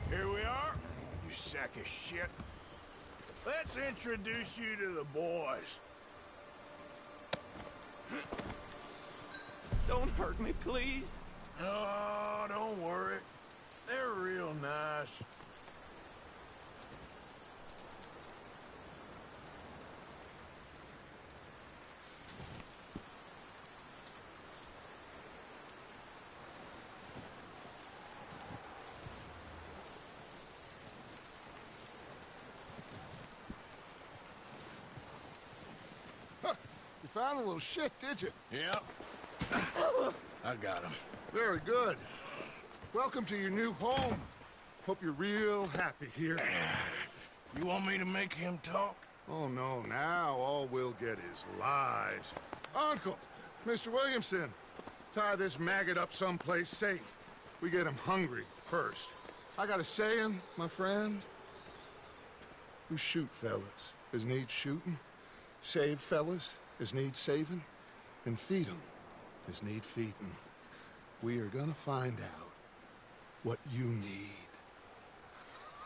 Here we are, you sack of shit. Let's introduce you to the boys. Don't hurt me, please. Oh, don't worry. They're real nice. You found a little shit, did you? Yep. I got him. Very good. Welcome to your new home. Hope you're real happy here. You want me to make him talk? Oh, no. Now all we'll get is lies. Uncle, Mr. Williamson, tie this maggot up someplace safe. We get him hungry first. I got a saying, my friend. We shoot fellas as need shooting, save fellas as need saving, and feed 'em as need feeding. We are gonna find out what you need.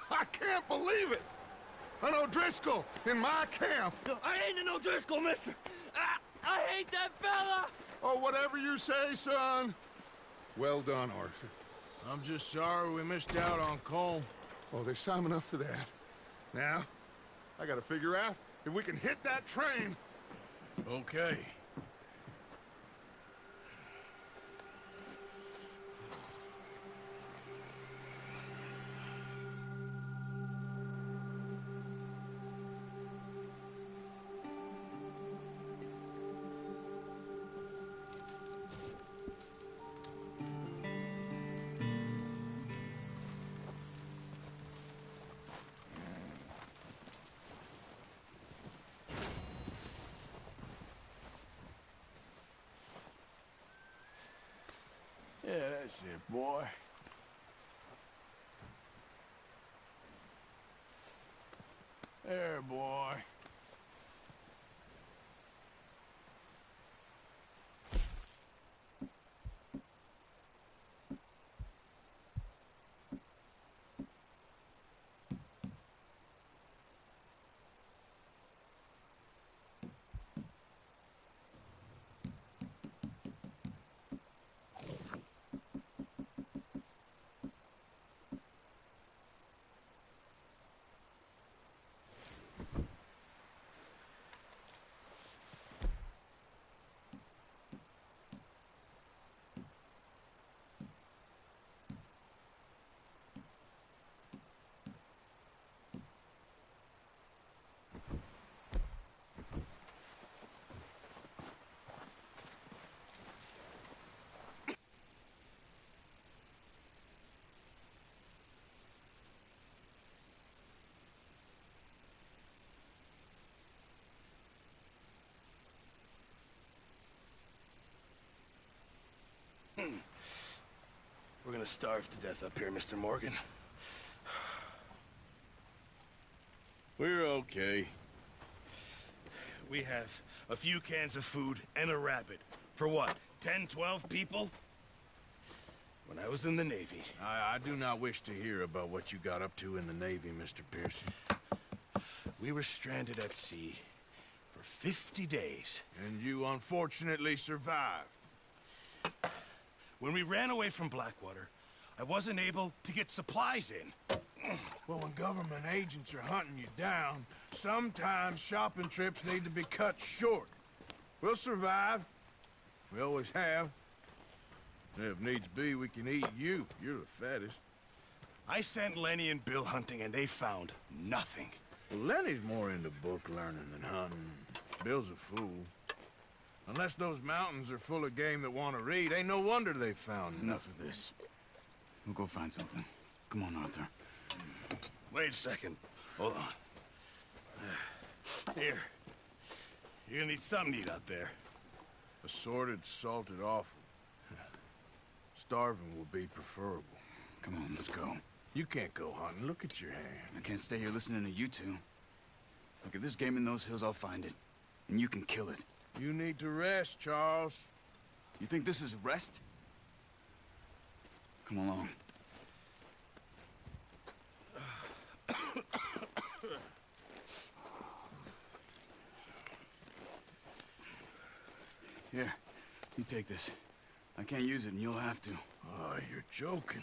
I can't believe it! An O'Driscoll in my camp! I ain't an O'Driscoll, mister! I hate that fella! Oh, whatever you say, son. Well done, Arthur. I'm just sorry we missed out on Colm. Oh, there's time enough for that. Now, I gotta figure out if we can hit that train. Okay. Yeah, that's it, boy. There, boy. We're gonna starve to death up here, Mr. Morgan. We're okay. We have a few cans of food and a rabbit. For what, 10, 12 people? When I was in the Navy... I do not wish to hear about what you got up to in the Navy, Mr. Pearson. We were stranded at sea for 50 days. And you unfortunately survived. When we ran away from Blackwater, I wasn't able to get supplies in. Well, when government agents are hunting you down, sometimes shopping trips need to be cut short. We'll survive. We always have. If needs be, we can eat you. You're the fattest. I sent Lenny and Bill hunting, and they found nothing. Well, Lenny's more into book learning than hunting. Bill's a fool. Unless those mountains are full of game that want to read, ain't no wonder they found Enough of this. We'll go find something. Come on, Arthur. Wait a second. Hold on. Here. You're gonna need something to eat out there. Assorted, salted offal. Starving will be preferable. Come on, let's go. You can't go hunting. Look at your hand. I can't stay here listening to you two. Look, if there's game in those hills, I'll find it. And you can kill it. You need to rest, Charles. You think this is rest? Come along. Here, you take this. I can't use it, and you'll have to. Oh, you're joking.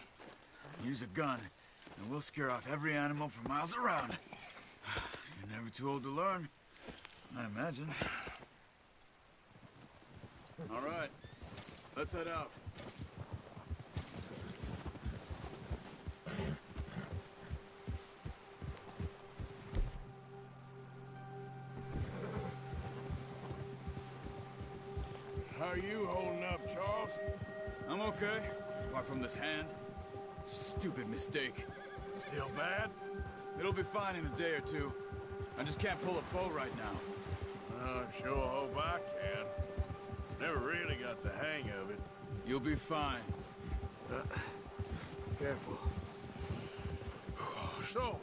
Use a gun, and we'll scare off every animal for miles around. You're never too old to learn, I imagine. All right, let's head out. How are you holding up, Charles? I'm okay, apart from this hand. Stupid mistake. Still bad? It'll be fine in a day or two. I just can't pull a bow right now. I sure hope I can. Never really got the hang of it. You'll be fine. Careful. So,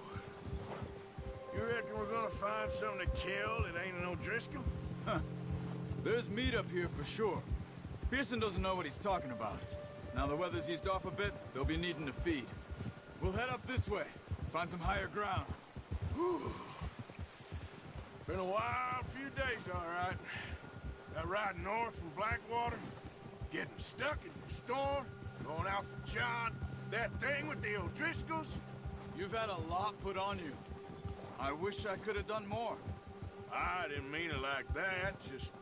you reckon we're gonna find something to kill that ain't no Driscoll? Huh. There's meat up here for sure. Pearson doesn't know what he's talking about. Now the weather's eased off a bit, they'll be needing to feed. We'll head up this way, find some higher ground. Whew. Been a wild few days, all right. That ride north from Blackwater, getting stuck in the storm, going out for John, that thing with the O'Driscolls. You've had a lot put on you. I wish I could have done more. I didn't mean it like that, just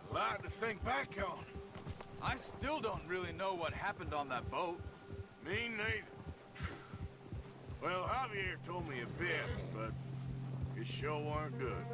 a lot to think back on. I still don't really know what happened on that boat. Me neither. Well, Javier told me a bit, but it sure weren't good.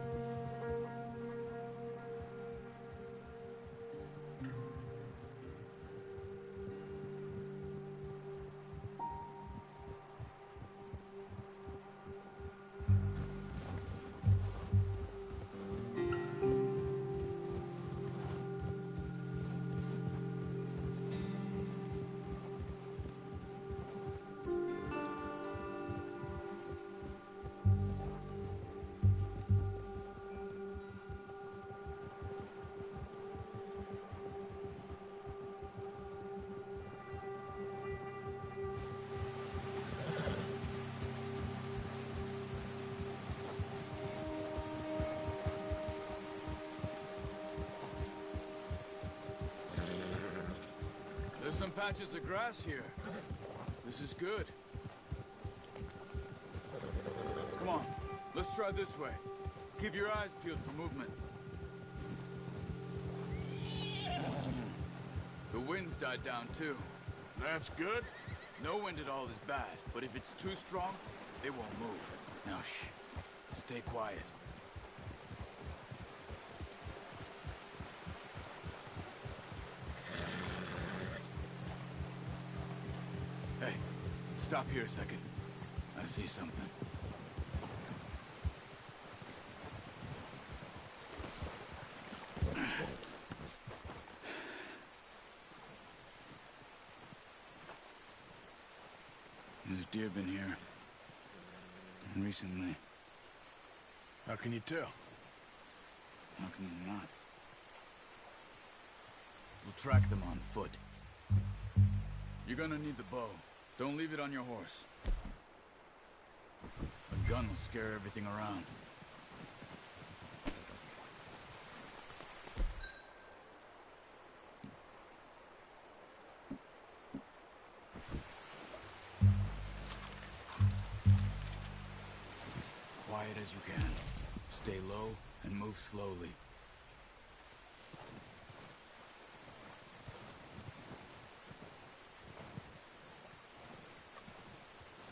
There's some patches of grass here. This is good. Come on, let's try this way. Keep your eyes peeled for movement. The wind's died down too. That's good. No wind at all is bad, but if it's too strong, it won't move. Now shh, stay quiet. Hey, stop here a second. I see something. There's deer been here. Recently. How can you tell? How can you not? We'll track them on foot. You're gonna need the bow. Don't leave it on your horse. A gun will scare everything around. as you can. Stay low and move slowly.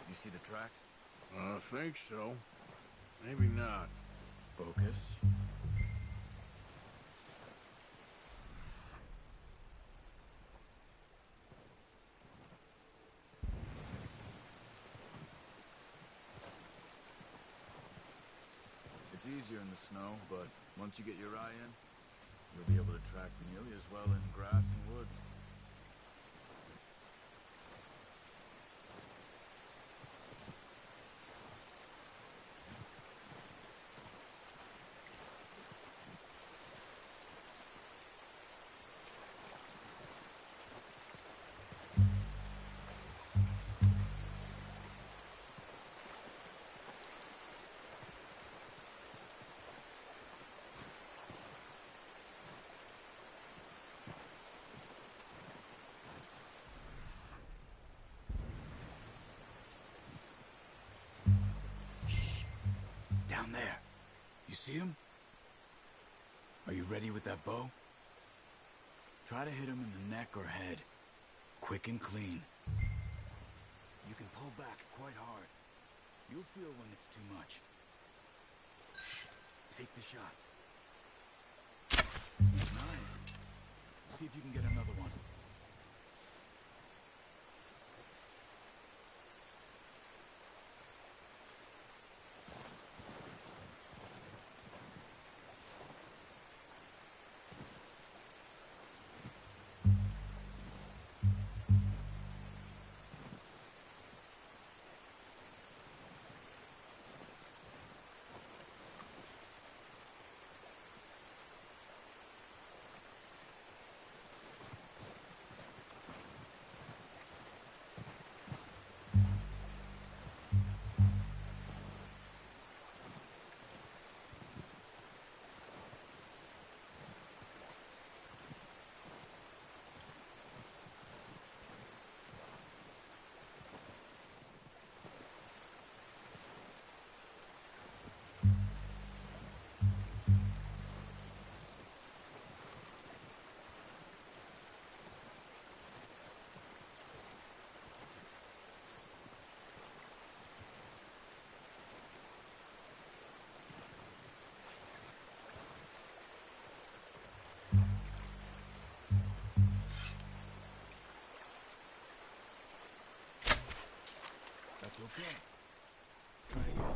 You see the tracks? I think so. Maybe not. Focus. It's easier in the snow, but once you get your eye in, you'll be able to track nearly as well in grass and woods. Down there. You see him? Are you ready with that bow? Try to hit him in the neck or head. Quick and clean. You can pull back quite hard. You'll feel when it's too much. Take the shot. Nice. See if you can get another one. That's okay. Try again.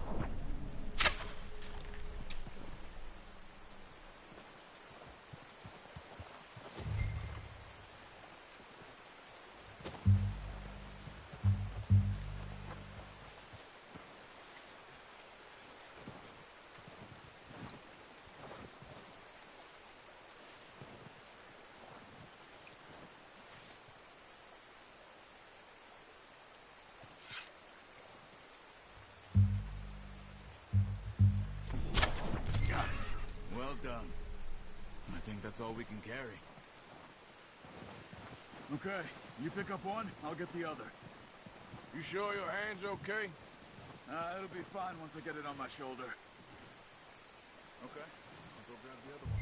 Well done. I think that's all we can carry. Okay, you pick up one, I'll get the other. You sure your hand's okay? It'll be fine once I get it on my shoulder. Okay, I'll go grab the other one.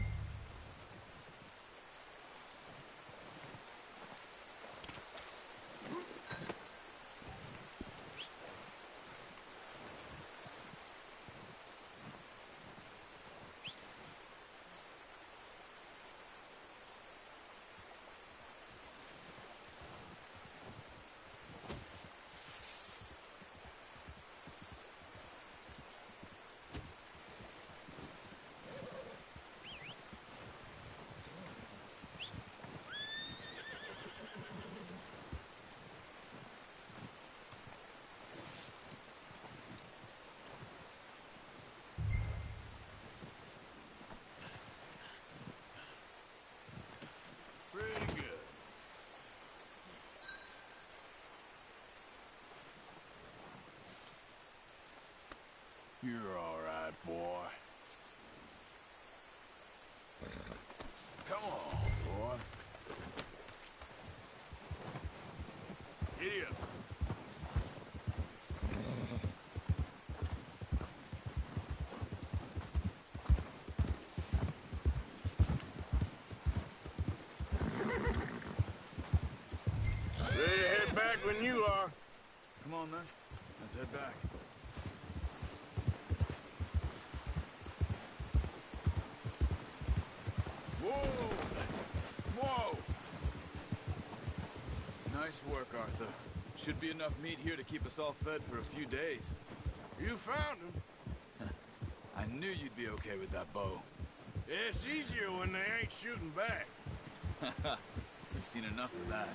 Pretty good. You're all right, boy. Come on, boy. Giddy up. Come on, then. Let's head back. Whoa! Whoa! Nice work, Arthur. Should be enough meat here to keep us all fed for a few days. You found him. I knew you'd be okay with that bow. Yeah, it's easier when they ain't shooting back. We've seen enough of that.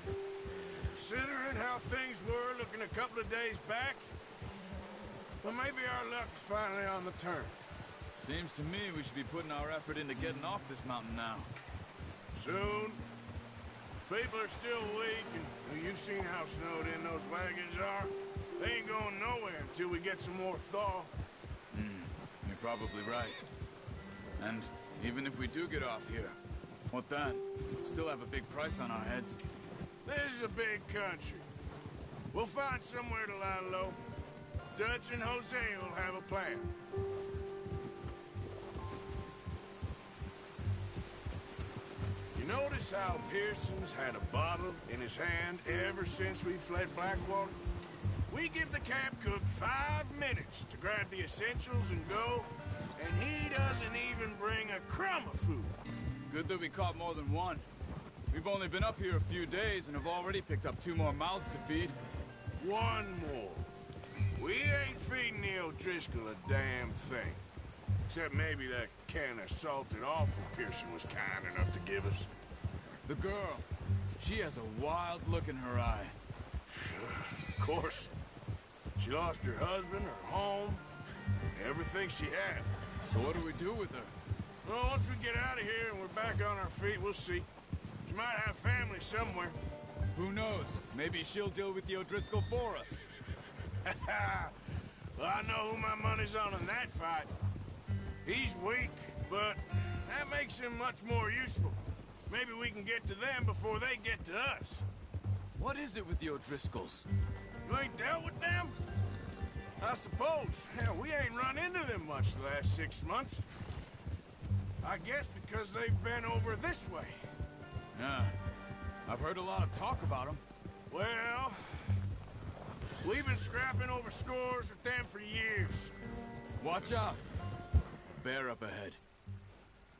Considering how things were looking a couple of days back, well, maybe our luck's finally on the turn. Seems to me we should be putting our effort into getting off this mountain now. Soon. People are still weak, and well, you've seen how snowed in those wagons are. They ain't going nowhere until we get some more thaw. You're probably right. And even if we do get off here, what then? Still have a big price on our heads. This is a big country. We'll find somewhere to lie low. Dutch and Jose will have a plan. You notice how Pearson's had a bottle in his hand ever since we fled Blackwater? We give the camp cook 5 minutes to grab the essentials and go, and he doesn't even bring a crumb of food. Good that we caught more than one. We've only been up here a few days and have already picked up 2 more mouths to feed. 1 more. We ain't feeding the O'Driscoll a damn thing. Except maybe that can of salted offal Pearson was kind enough to give us. The girl. She has a wild look in her eye. Of course. She lost her husband, her home, everything she had. So what do we do with her? Well, once we get out of here and we're back on our feet, we'll see. She might have family somewhere. Who knows? Maybe she'll deal with the O'Driscoll for us. Well, I know who my money's on in that fight. He's weak, but that makes him much more useful. Maybe we can get to them before they get to us. What is it with the O'Driscolls? You ain't dealt with them? I suppose. Hell, we ain't run into them much the last 6 months. I guess because they've been over this way. Yeah. I've heard a lot of talk about them. Well, we've been scrapping over scores with them for years. Watch out. Bear up ahead.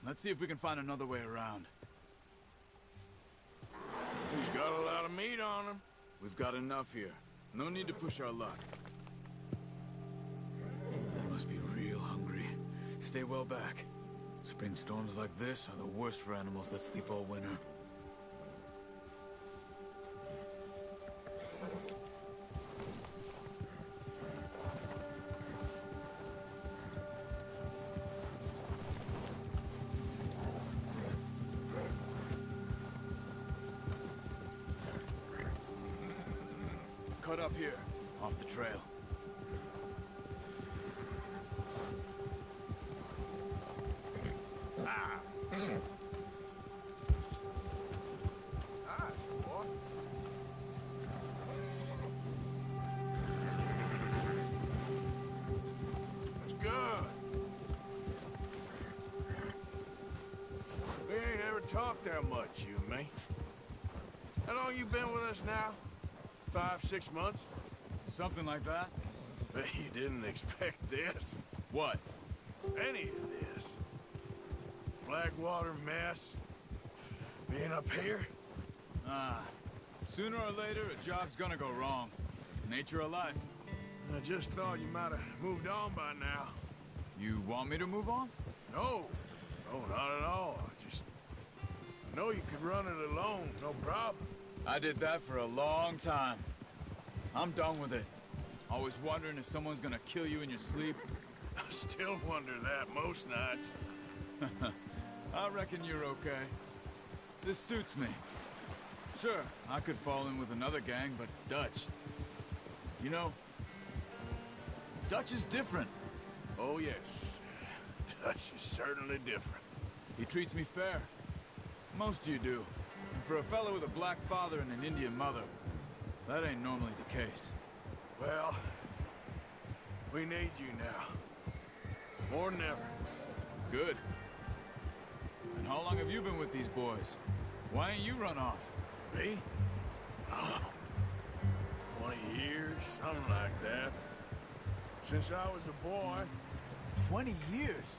Let's see if we can find another way around. He's got a lot of meat on him. We've got enough here. No need to push our luck. They must be real hungry. Stay well back. Spring storms like this are the worst for animals that sleep all winter. Cut up here, off the trail. Ah. Nice, boy. That's good. We ain't ever talked that much, you and me. How long you been with us now? 5, 6 months? Something like that. Bet you didn't expect this. What? Any of this. Blackwater mess. Being up here. Sooner or later, a job's gonna go wrong. Nature of life. I just thought you might have moved on by now. You want me to move on? No. No, not at all. I know you could run it alone, no problem. I did that for a long time. I'm done with it. Always wondering if someone's gonna kill you in your sleep. I still wonder that most nights. I reckon you're okay. This suits me. Sure, I could fall in with another gang, but Dutch... You know, Dutch is different. Oh, yes. Dutch is certainly different. He treats me fair. Most of you do. And for a fellow with a black father and an Indian mother, that ain't normally the case. Well, we need you now. More than ever. Good. And how long have you been with these boys? Why ain't you run off? Me? Oh. 20 years, something like that. Since I was a boy. 20 years?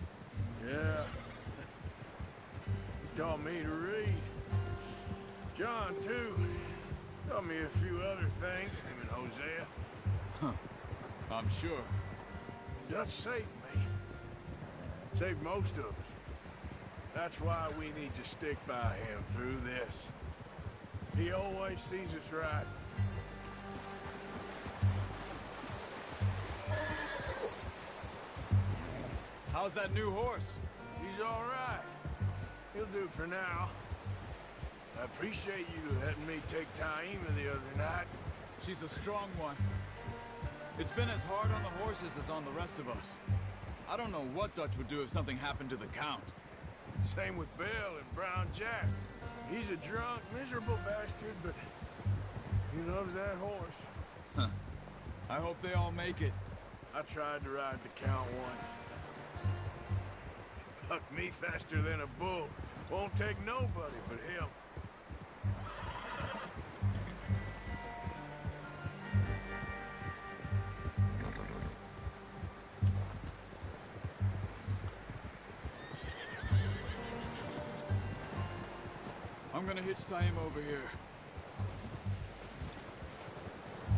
Yeah. He taught me to read. John, too. Taught me a few other things, him and Hosea. Huh. I'm sure. Dutch saved me. Saved most of us. That's why we need to stick by him through this. He always sees us right. How's that new horse? He's all right. He'll do for now. I appreciate you letting me take Taima the other night. She's a strong one. It's been as hard on the horses as on the rest of us. I don't know what Dutch would do if something happened to the Count. Same with Bill and Brown Jack. He's a drunk, miserable bastard, but he loves that horse. Huh. I hope they all make it. I tried to ride the Count once. Bucked me faster than a bull. Won't take nobody but him. I'm gonna hitch Taima over here.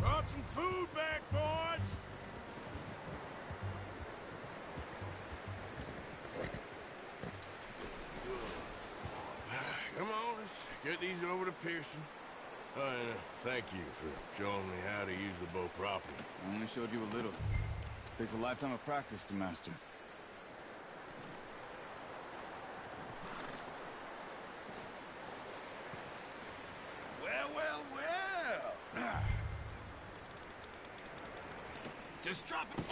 Brought some food back, boys! Come on, let's get these over to Pearson. Oh, and thank you for showing me how to use the bow properly. I only showed you a little. Takes a lifetime of practice to master. Well. Just drop it.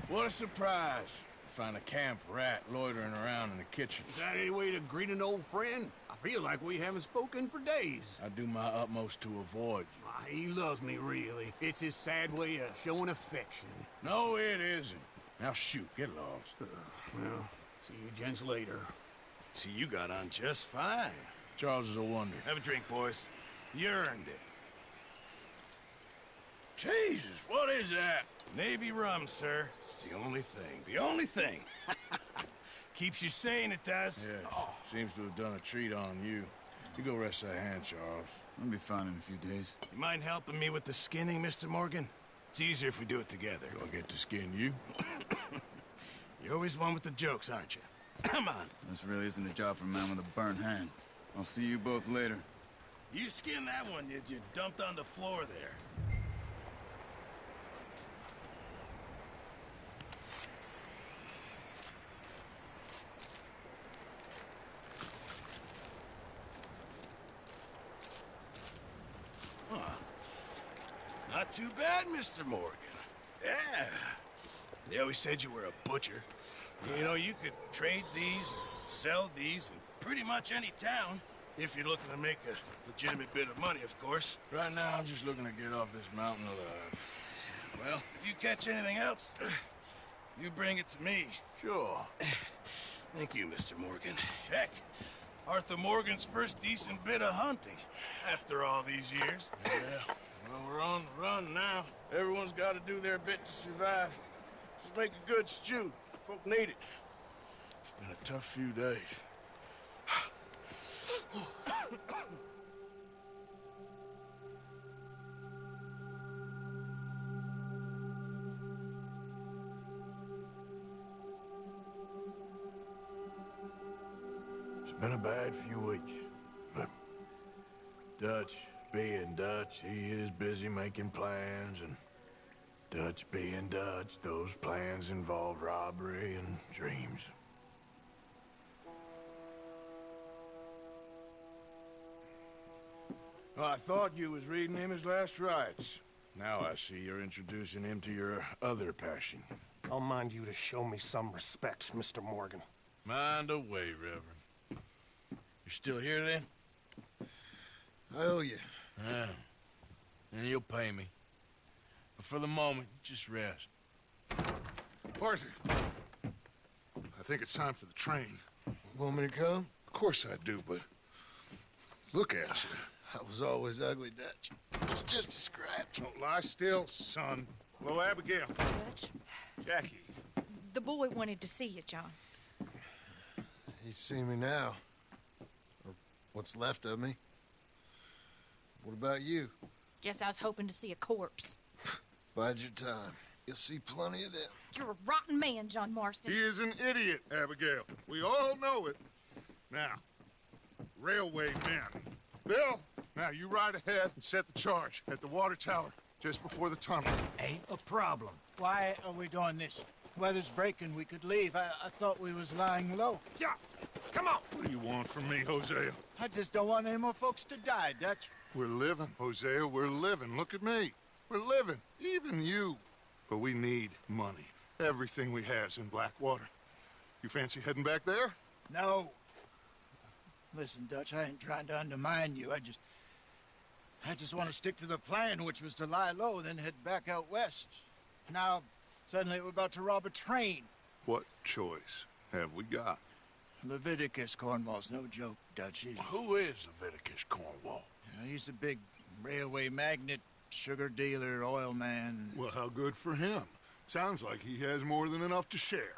What a surprise. Find a camp rat loitering around in the kitchen. Is that any way to greet an old friend? I feel like we haven't spoken for days. I do my utmost to avoid you. He loves me, really. It's his sad way of showing affection. No, it isn't. Now shoot, get lost. Well, see you gents later. See, you got on just fine. Charles is a wonder. Have a drink, boys. You earned it. Jesus, what is that? Navy rum, sir. It's the only thing. The only thing. Keeps you sane, it does. Yes. Seems to have done a treat on you. You go rest that hand, Charles. I'll be fine in a few days. You mind helping me with the skinning, Mr. Morgan? It's easier if we do it together. Do I get to skin you? You're always one with the jokes, aren't you? Come on. This really isn't a job for a man with a burnt hand. I'll see you both later. You skinned that one you dumped on the floor there. Not too bad, Mr. Morgan. Yeah. They always said you were a butcher. You know, you could trade these or sell these in pretty much any town, if you're looking to make a legitimate bit of money, of course. Right now, I'm just looking to get off this mountain alive. Well, if you catch anything else, you bring it to me. Sure. Thank you, Mr. Morgan. Heck, Arthur Morgan's first decent bit of hunting, after all these years. Yeah. Well, we're on the run now. Everyone's got to do their bit to survive. Just make a good stew. Folk need it. It's been a tough few days. It's been a bad few weeks, but Dutch being Dutch, he is busy making plans, and Dutch being Dutch, those plans involve robbery and dreams. Well, I thought you was reading him his last rites. Now I see you're introducing him to your other passion. I'll mind you to show me some respect, Mr. Morgan. Mind away, Reverend. You're still here, then? I owe you. Yeah. And you'll pay me. But for the moment, just rest. Arthur, I think it's time for the train. Want me to come? Of course I do, but look at you. I was always ugly, Dutch. It's just a scratch. Don't lie still, son. Hello, Abigail. Dutch, Jackie. the boy wanted to see you, John. He's seen me now. Or what's left of me. What about you? Guess I was hoping to see a corpse. Bide your time. You'll see plenty of them. You're a rotten man, John Marston. He is an idiot, Abigail. We all know it. Now, railway men. Bill, now you ride ahead and set the charge at the water tower just before the tunnel. Ain't a problem. Why are we doing this? Weather's breaking. We could leave. I thought we was lying low. Yeah, come on. What do you want from me, Hosea? I just don't want any more folks to die, Dutch. We're living, Hosea. We're living. Look at me. We're living. Even you. But we need money. Everything we has in Blackwater. You fancy heading back there? No. Listen, Dutch, I ain't trying to undermine you. I just want to stick to the plan, which was to lie low, then head back out west. Now, suddenly we're about to rob a train. What choice have we got? Leviticus Cornwall's no joke, Dutch. Who is Leviticus Cornwall? He's a big railway magnate, sugar dealer, oil man. Well, how good for him. Sounds like he has more than enough to share.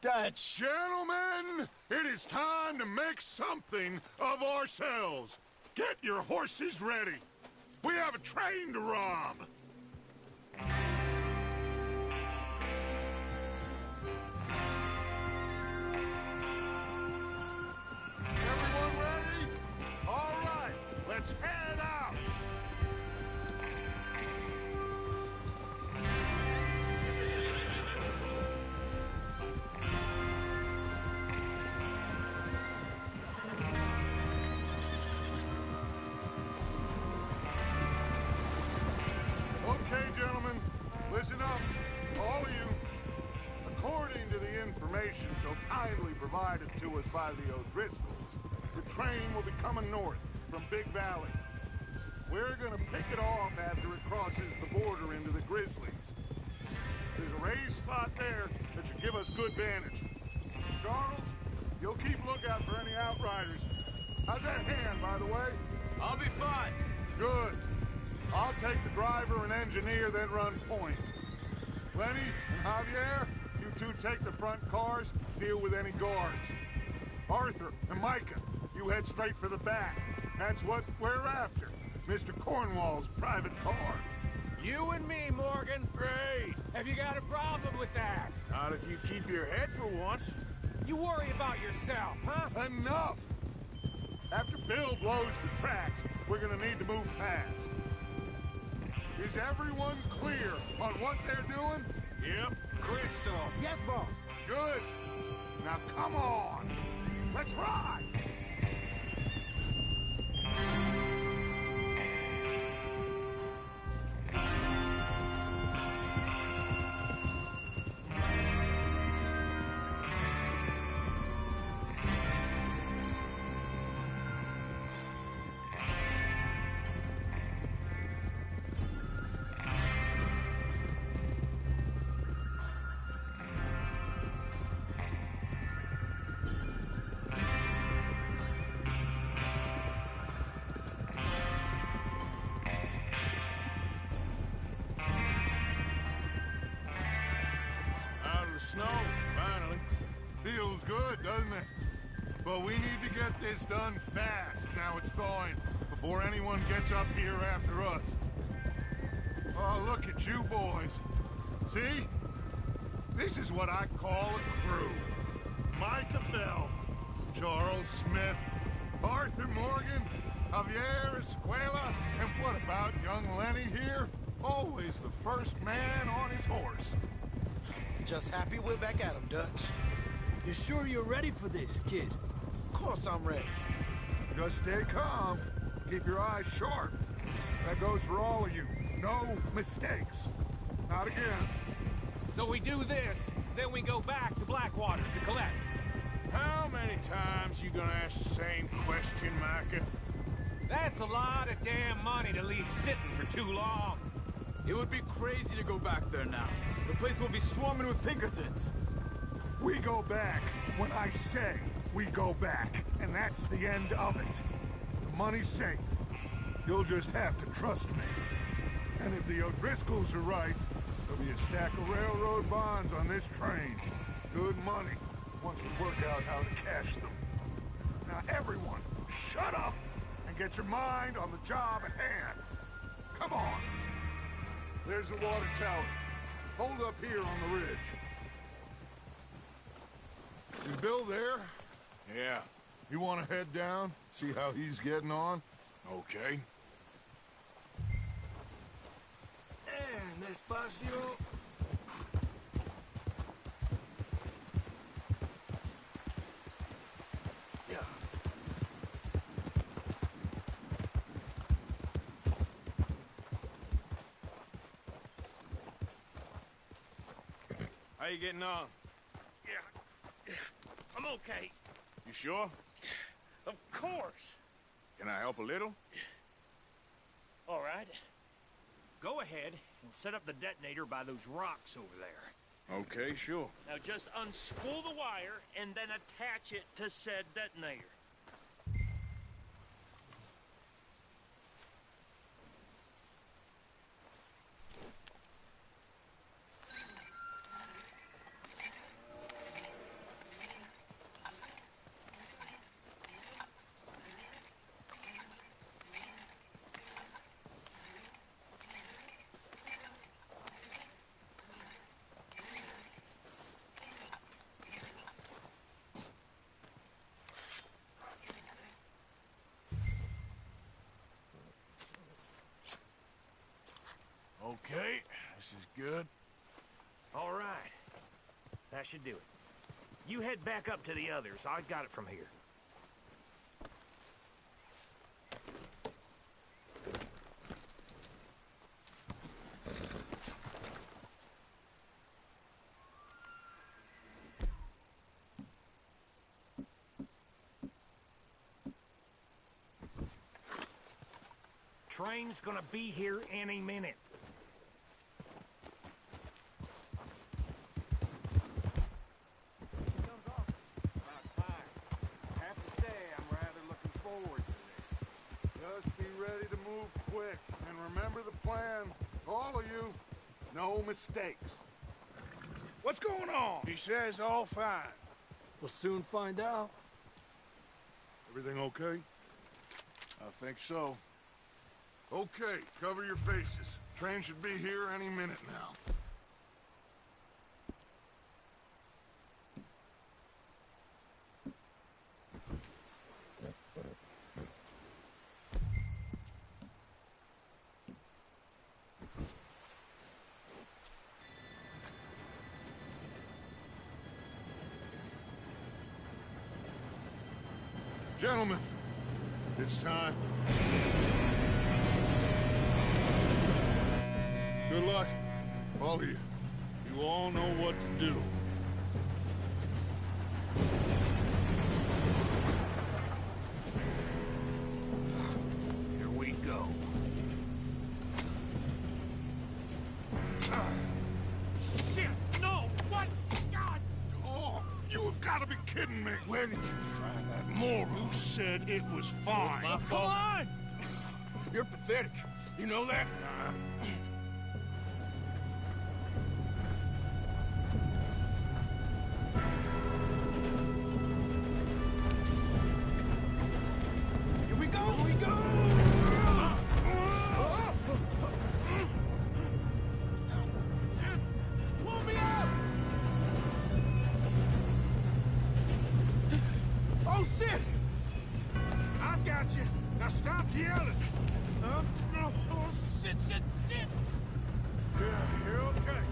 Dutch! Gentlemen, it is time to make something of ourselves. Get your horses ready. We have a train to rob. Everyone ready? All right, let's head out. Okay, gentlemen, listen up, all of you. According to the information so kindly provided to us by the O'Driscolls, the train will be coming north from Big Valley. We're gonna pick it off after it crosses the border into the Grizzlies. There's a raised spot there that should give us good vantage. Charles, you'll keep lookout for any outriders. How's that hand, by the way? I'll be fine. Good. I'll take the driver and engineer, then run point. Lenny and Javier, you two take the front cars, deal with any guards. Arthur and Micah, you head straight for the back. That's what we're after. Mr. Cornwall's private car. You and me, Morgan. Great. Have you got a problem with that? Not if you keep your head for once. You worry about yourself, huh? Enough! After Bill blows the tracks, we're gonna need to move fast. Is everyone clear on what they're doing? Yep. Crystal. Yes, boss. Good. Now come on. Let's ride. Snow, finally. Feels good, doesn't it? But we need to get this done fast. Now it's thawing, before anyone gets up here after us. Oh, look at you boys. See? This is what I call a crew. Micah Bell, Charles Smith, Arthur Morgan, Javier Escuela, and what about young Lenny here? Always the first man on his horse. Just happy we're back at him, Dutch. You sure you're ready for this, kid? Of course I'm ready. Just stay calm. Keep your eyes sharp. That goes for all of you. No mistakes. Not again. So we do this, then we go back to Blackwater to collect. How many times you gonna ask the same question, Micah? That's a lot of damn money to leave sitting for too long. It would be crazy to go back there now. The place will be swarming with Pinkertons. We go back when I say we go back, and that's the end of it. The money's safe. You'll just have to trust me. And if the O'Driscolls are right, there'll be a stack of railroad bonds on this train. Good money, once we work out how to cash them. Now everyone, shut up and get your mind on the job at hand. Come on. There's the water tower. Hold up here on the ridge. Is Bill there? Yeah. You want to head down, see how he's getting on? Okay. Despacio. Yeah. How you getting on? Yeah, I'm okay. You sure? Of course. Can I help a little? All right. Go ahead and set up the detonator by those rocks over there. Okay, sure. Now just unspool the wire and then attach it to said detonator. Okay, this is good. All right. That should do it. You head back up to the others. I got it from here. Train's gonna be here any minute. Just be ready to move quick. And remember the plan. All of you, no mistakes. What's going on? He says all fine. We'll soon find out. Everything okay? I think so. Okay, cover your faces. Train should be here any minute now. Gentlemen, it's time. Good luck, all of you. You all know what to do. Here we go. Shit! No! What? God! Oh, you have got to be kidding me. Where did you find that moron? Who said it was fine? My Come fault. on! You're pathetic. You know that? Here we go! Here we go! Pull me up! Oh, shit! I got you. Now stop yelling. Oh, shit! Yeah, you're okay.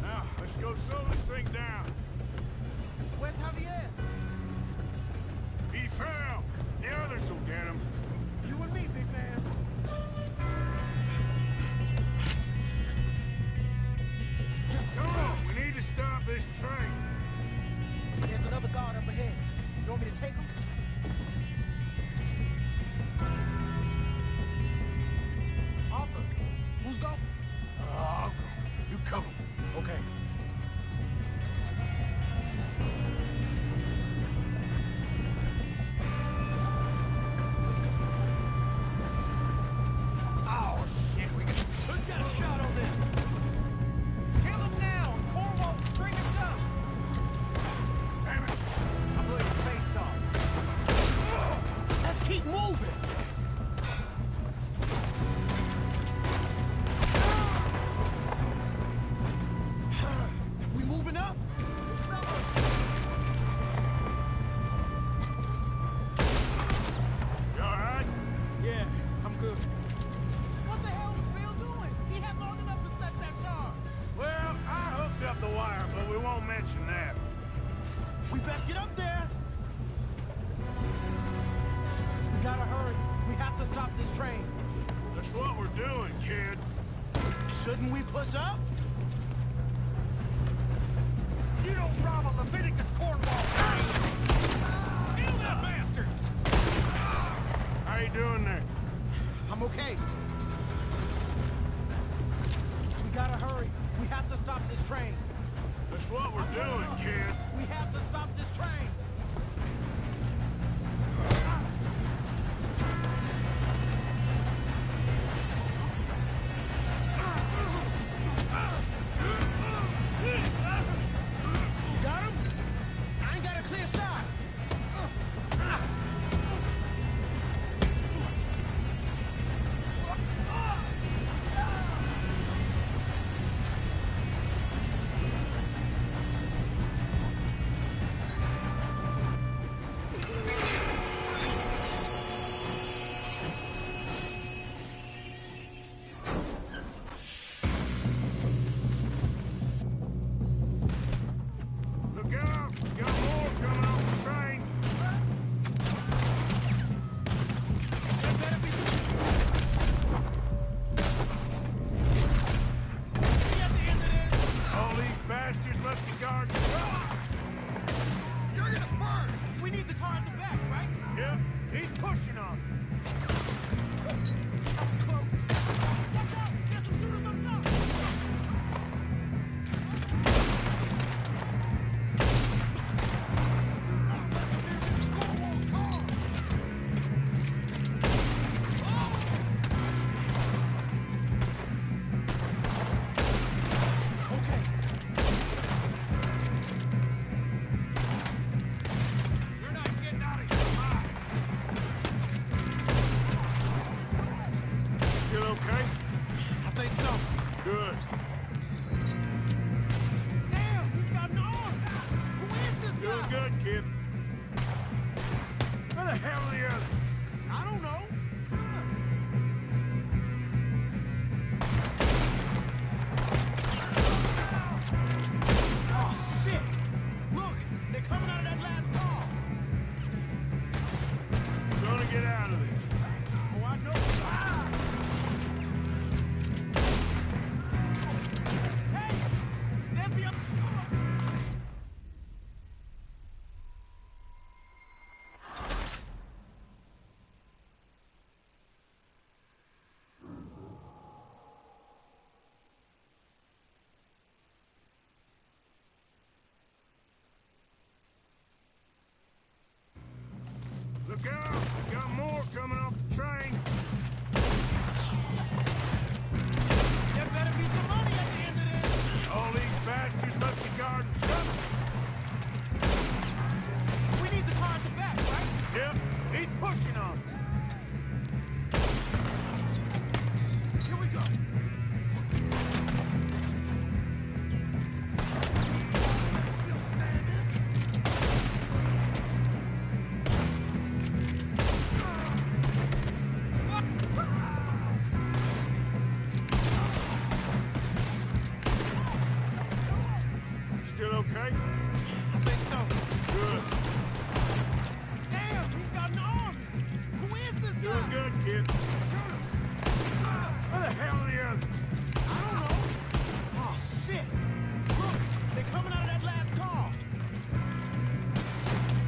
Now, let's go slow this thing down. Where's Javier? He fell. The others will get him. You and me, big man. Come on, we need to stop this train. There's another guard up ahead. You want me to take him? Arthur, who's go? I'll go. You cover me. Okay. Oh, shit, we got... train. That's what we're doing, kid. Shouldn't we push up? You don't rob a Leviticus Cornwall train! Kill that bastard! How you doing there? I'm okay. We gotta hurry. We have to stop this train. That's what we're doing, kid. We have to stop this train. You got him? I ain't got a clear shot. Look out! Got more coming off the train. All these bastards must be guarding something. You're gonna burn! We need the car at the back, right? Yep, keep pushing on. Close. Watch out! There's some shooters up top! You're not getting out of here alive. Still okay? I think so. Good. Damn, he's got an arm! Who is this Doing guy? good, kid. Where the hell are the others? I don't know. Oh, shit! Look, they're coming out of that last car. We're gonna get out of this. Oh, I know. Ah! Hey! There's the other car! Look out! Got more coming off the train. There better be some money at the end of this. All these bastards must be guarding something. We need the car at the back, right? Yep, keep pushing on. Here we go. Still okay? I think so. Good. Damn, he's got an arm! Who is this guy? Doing good, kid. Where the hell are the others? I don't know. Oh, shit! Look, they're coming out of that last car.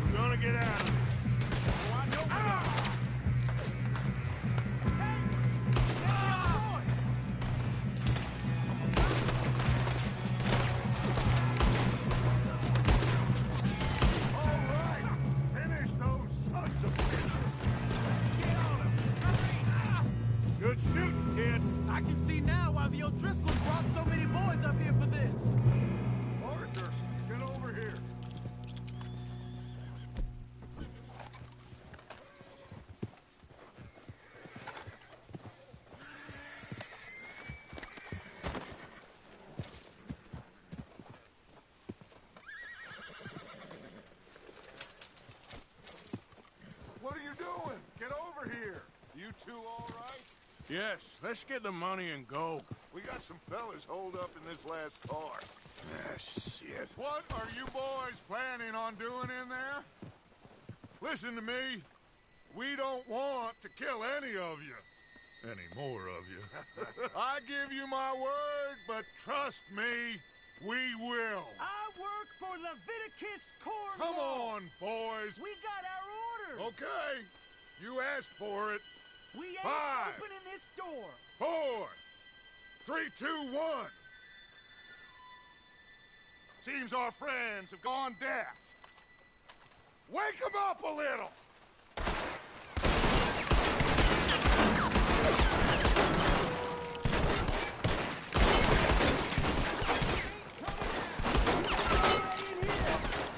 We're gonna get out of this. Oh, I know. Hey! There's the other boy! All right, finish those sons of bitches. Get on him! Hurry! Good shooting, kid. I can see now why the O'Driscolls brought so many boys up here for this. Arthur, get over here. What are you doing? Get over here. You two all right? Yes, let's get the money and go. We got some fellas holed up in this last car. Ah, shit. What are you boys planning on doing in there? Listen to me. We don't want to kill any of you. any more of you. I give you my word, but trust me, we will. I work for Leviticus Cornwall. Come on, boys. We got our orders. Okay. You asked for it. We ain't 5, opening this door. 4, 3, 2, 1. Seems our friends have gone deaf. Wake them up a little.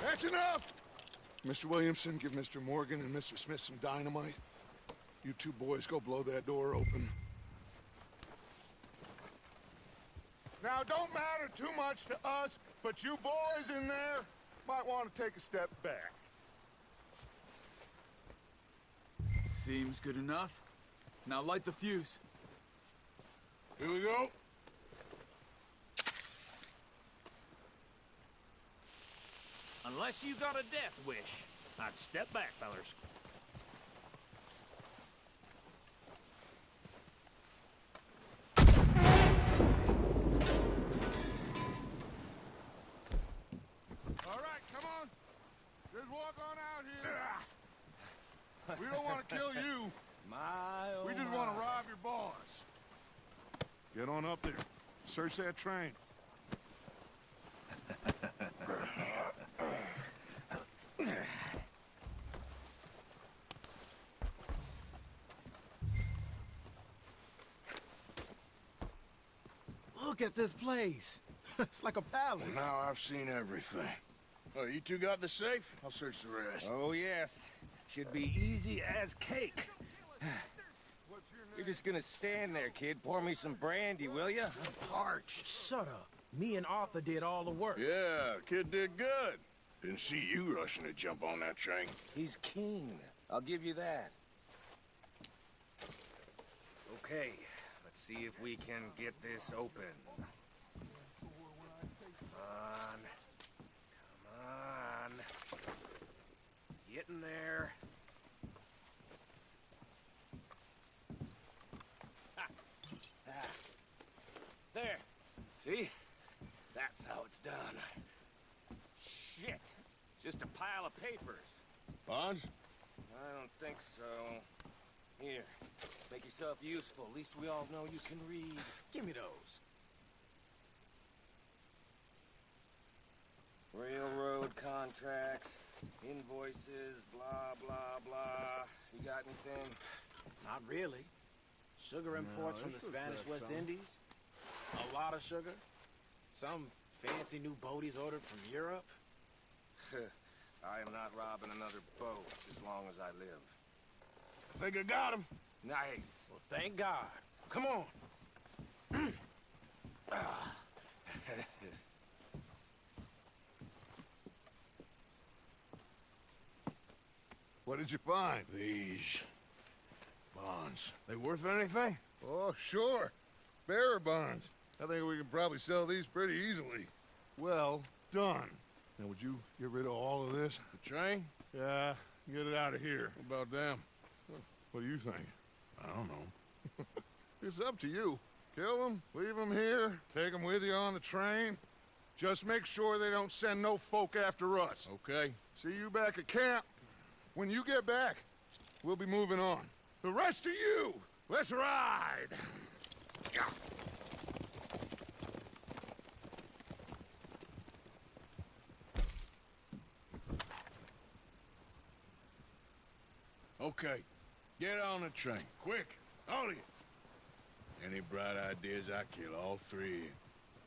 That's enough! Mr. Williamson, give Mr. Morgan and Mr. Smith some dynamite. You two boys go blow that door open. Now, don't matter too much to us, but you boys in there might want to take a step back. Seems good enough. Now light the fuse. Here we go. Unless you got a death wish, I'd step back, fellers. All right, come on. Just walk on out here. We don't want to kill you. We just want to rob your boss. Get on up there. Search that train. Look at this place. It's like a palace. Well, now I've seen everything. Oh, you two got the safe? I'll search the rest. Oh, yes. Should be easy as cake. You're just gonna stand there, kid. Pour me some brandy, will ya? I'm parched. Shut up. Me and Arthur did all the work. Yeah, kid did good. Didn't see you rushing to jump on that train. He's keen. I'll give you that. Okay, let's see if we can get this open. Come on. Come on. Get in there. Ha. Ah. There. See? That's how it's done. Shit. Just a pile of papers. Bonds? I don't think so. Here. Make yourself useful. At least we all know you can read. Give me those. Railroad contracts, invoices, blah, blah, blah. You got anything? Not really. Sugar imports from the Spanish West Indies. A lot of sugar. Some fancy new boat he's ordered from Europe. I am not robbing another boat as long as I live. I think I got him. Nice. Well, thank God. Come on. What did you find? These bonds. They worth anything? Oh, sure. Bearer bonds. I think we can probably sell these pretty easily. Well done. Now, would you get rid of all of this? The train? Yeah, get it out of here. What about them? What do you think? I don't know. It's up to you. Kill them, leave them here, take them with you on the train. Just make sure they don't send no folk after us. Okay. See you back at camp. When you get back, we'll be moving on. The rest of you, let's ride! Okay. Get on the train. Quick. All of you. Any bright ideas, I kill all three of you.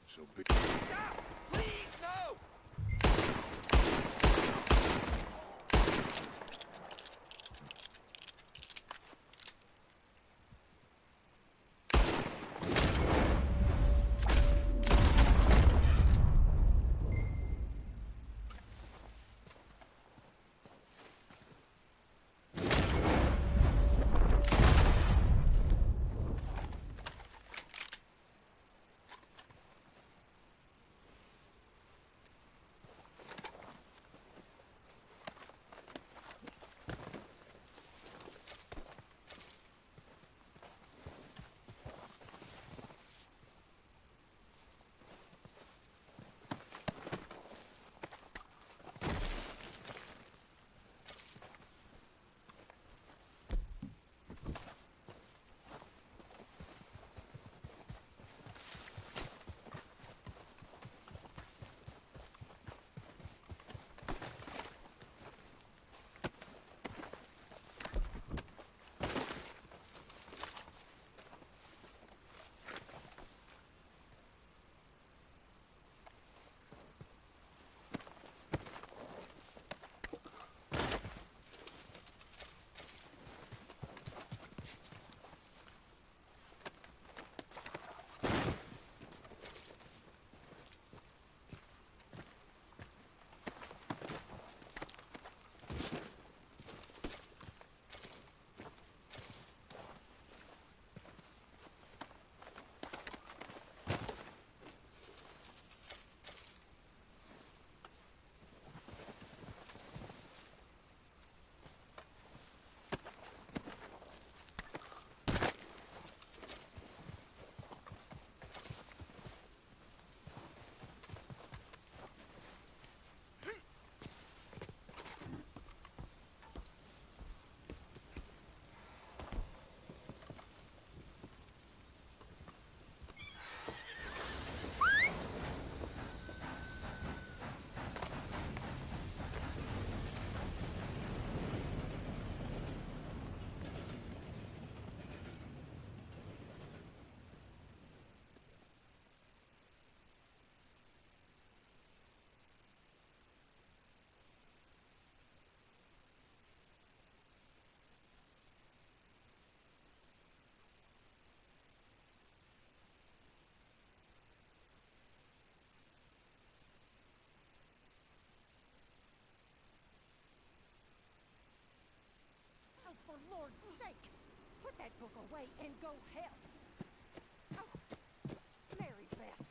So be... Stop! Please, no! that book away and go help. Oh, Mary Beth.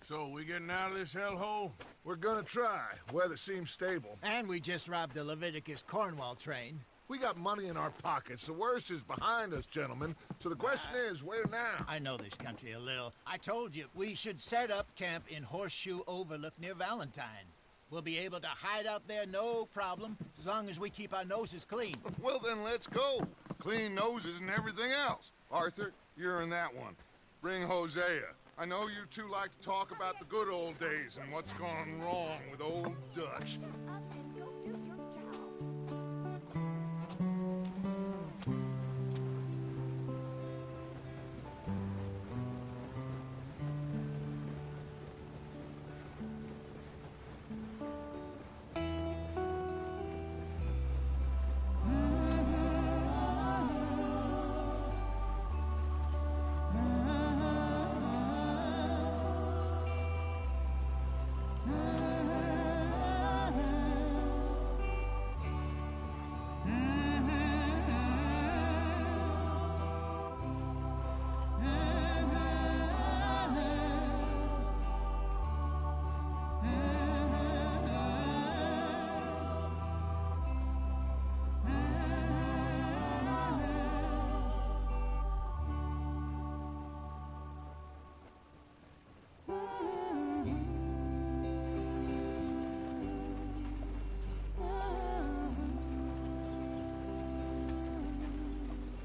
So, we getting out of this hellhole? We're gonna try. Weather seems stable. And we just robbed the Leviticus Cornwall train. We got money in our pockets. The worst is behind us, gentlemen. So the question is, where now? I know this country a little. I told you, we should set up camp in Horseshoe Overlook near Valentine. We'll be able to hide out there, no problem, as long as we keep our noses clean. Well, then let's go. Clean noses and everything else. Arthur, you're in that one. Bring Hosea. I know you two like to talk about the good old days and what's gone wrong with old Dutch.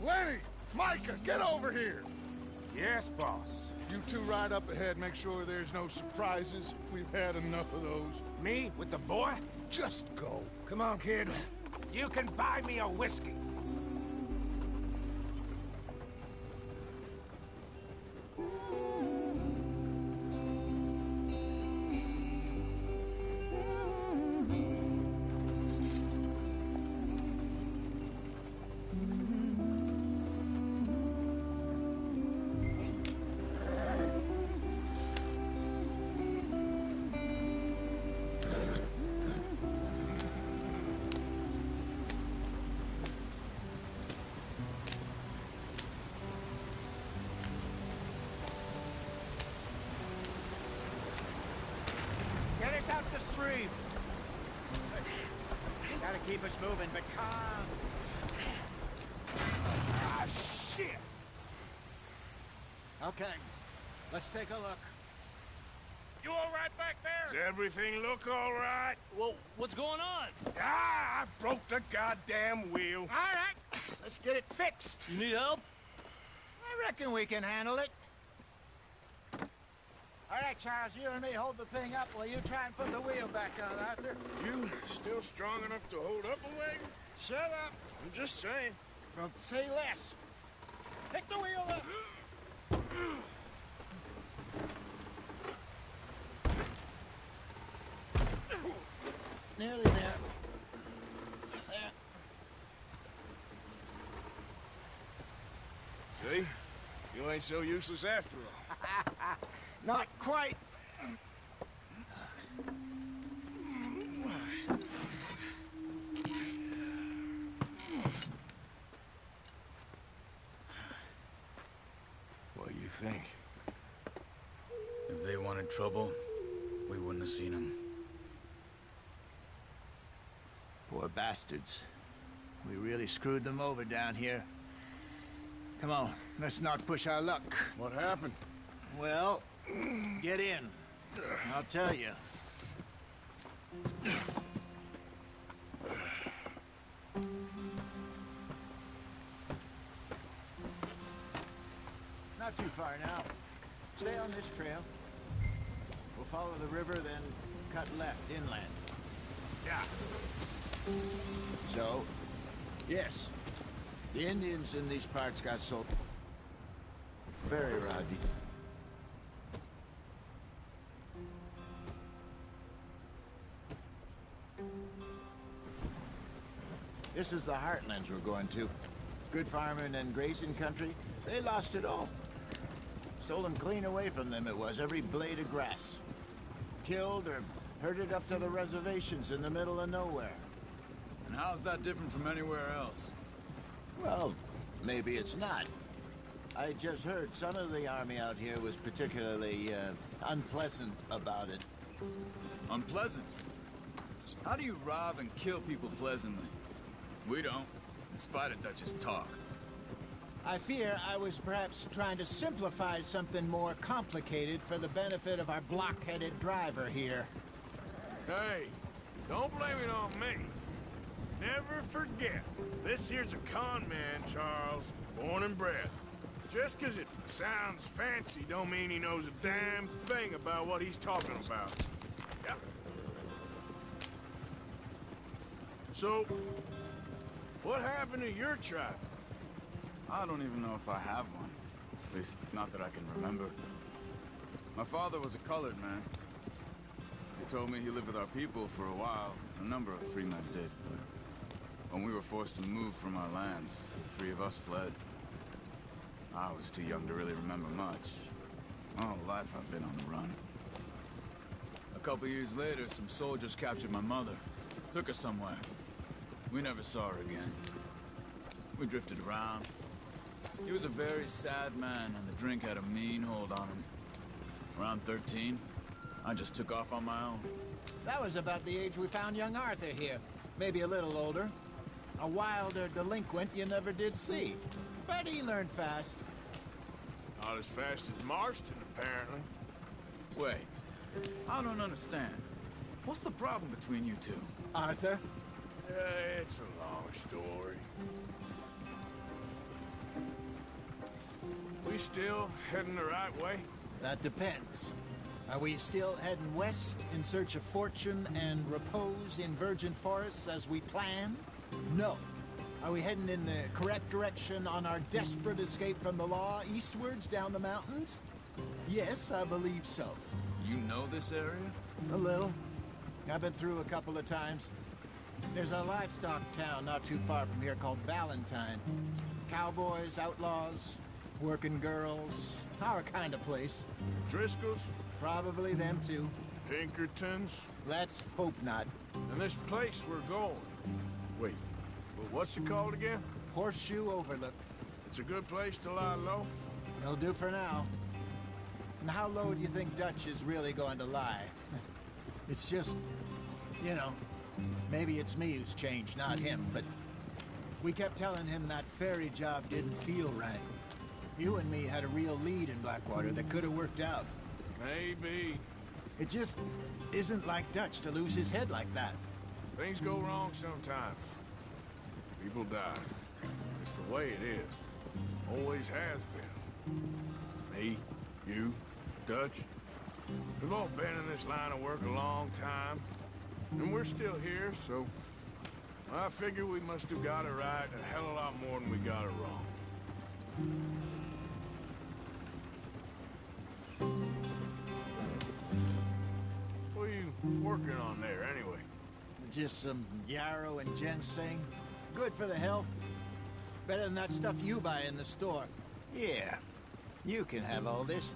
Lenny! Micah, get over here! Yes, boss. You two ride up ahead, make sure there's no surprises. We've had enough of those. Me with the boy? Just go. Come on, kid. You can buy me a whiskey. Get us out the stream. Gotta keep us moving, but calm. Ah, shit! Okay, let's take a look. You all right back there? Does everything look all right? Well, what's going on? Ah, I broke the goddamn wheel. All right, let's get it fixed. You need help? I reckon we can handle it. All right, Charles, you and me hold the thing up while you try and put the wheel back on, Arthur. You still strong enough to hold up a wagon? Shut up. I'm just saying. Well, say less. Pick the wheel up. Nearly there. There. See? You ain't so useless after all. Not quite. What do you think? If they wanted trouble, we wouldn't have seen them. Poor bastards. We really screwed them over down here. Come on, let's not push our luck. What happened? Well, get in. I'll tell you. Not too far now. Stay on this trail. We'll follow the river, then cut left inland. Yeah. So, yes, the Indians in these parts got so very rowdy. This is the heartlands we're going to. Good farming and grazing country. They lost it all. Stolen clean away from them it was, every blade of grass. Killed or herded up to the reservations in the middle of nowhere. how's that different from anywhere else? Well, maybe it's not. I just heard some of the army out here was particularly, unpleasant about it. Unpleasant? How do you rob and kill people pleasantly? We don't, in spite of Dutch's talk. I fear I was perhaps trying to simplify something more complicated for the benefit of our blockheaded driver here. Hey, don't blame it on me. Never forget, this here's a con man, Charles, born and bred. Just 'cause it sounds fancy don't mean he knows a damn thing about what he's talking about. Yep. So, what happened to your tribe? I don't even know if I have one. At least, not that I can remember. My father was a colored man. He told me he lived with our people for a while. A number of free men did, but when we were forced to move from our lands, the three of us fled. I was too young to really remember much. My whole life I've been on the run. A couple years later, some soldiers captured my mother. Took her somewhere. We never saw her again. We drifted around. He was a very sad man, and the drink had a mean hold on him. Around 13, I just took off on my own. That was about the age we found young Arthur here. Maybe a little older. A wilder delinquent you never did see. But he learned fast. Not as fast as Marston, apparently. Wait, I don't understand. What's the problem between you two? Arthur? It's a long story. We still heading the right way? That depends. Are we still heading west in search of fortune and repose in virgin forests as we planned? No. Are we heading in the correct direction on our desperate escape from the law eastwards down the mountains? Yes, I believe so. You know this area? A little. I've been through a couple of times. There's a livestock town not too far from here called Valentine. Cowboys, outlaws, working girls, our kind of place. Driscoll's? Probably them too. Pinkertons? Let's hope not. And this place we're going. Wait, well, what's it called again? Horseshoe Overlook. It's a good place to lie low? It'll do for now. And how low do you think Dutch is really going to lie? It's just, you know, maybe it's me who's changed, not him, but we kept telling him that ferry job didn't feel right. You and me had a real lead in Blackwater that could have worked out. Maybe. It just isn't like Dutch to lose his head like that. Things go wrong sometimes. People die. It's the way it is. Always has been. Me, you, Dutch. We've all been in this line of work a long time. And we're still here, so I figure we must have got it right a hell of a lot more than we got it wrong. What are you working on there, anyway? Just some yarrow and ginseng. Good for the health. Better than that stuff you buy in the store. Yeah, you can have all this.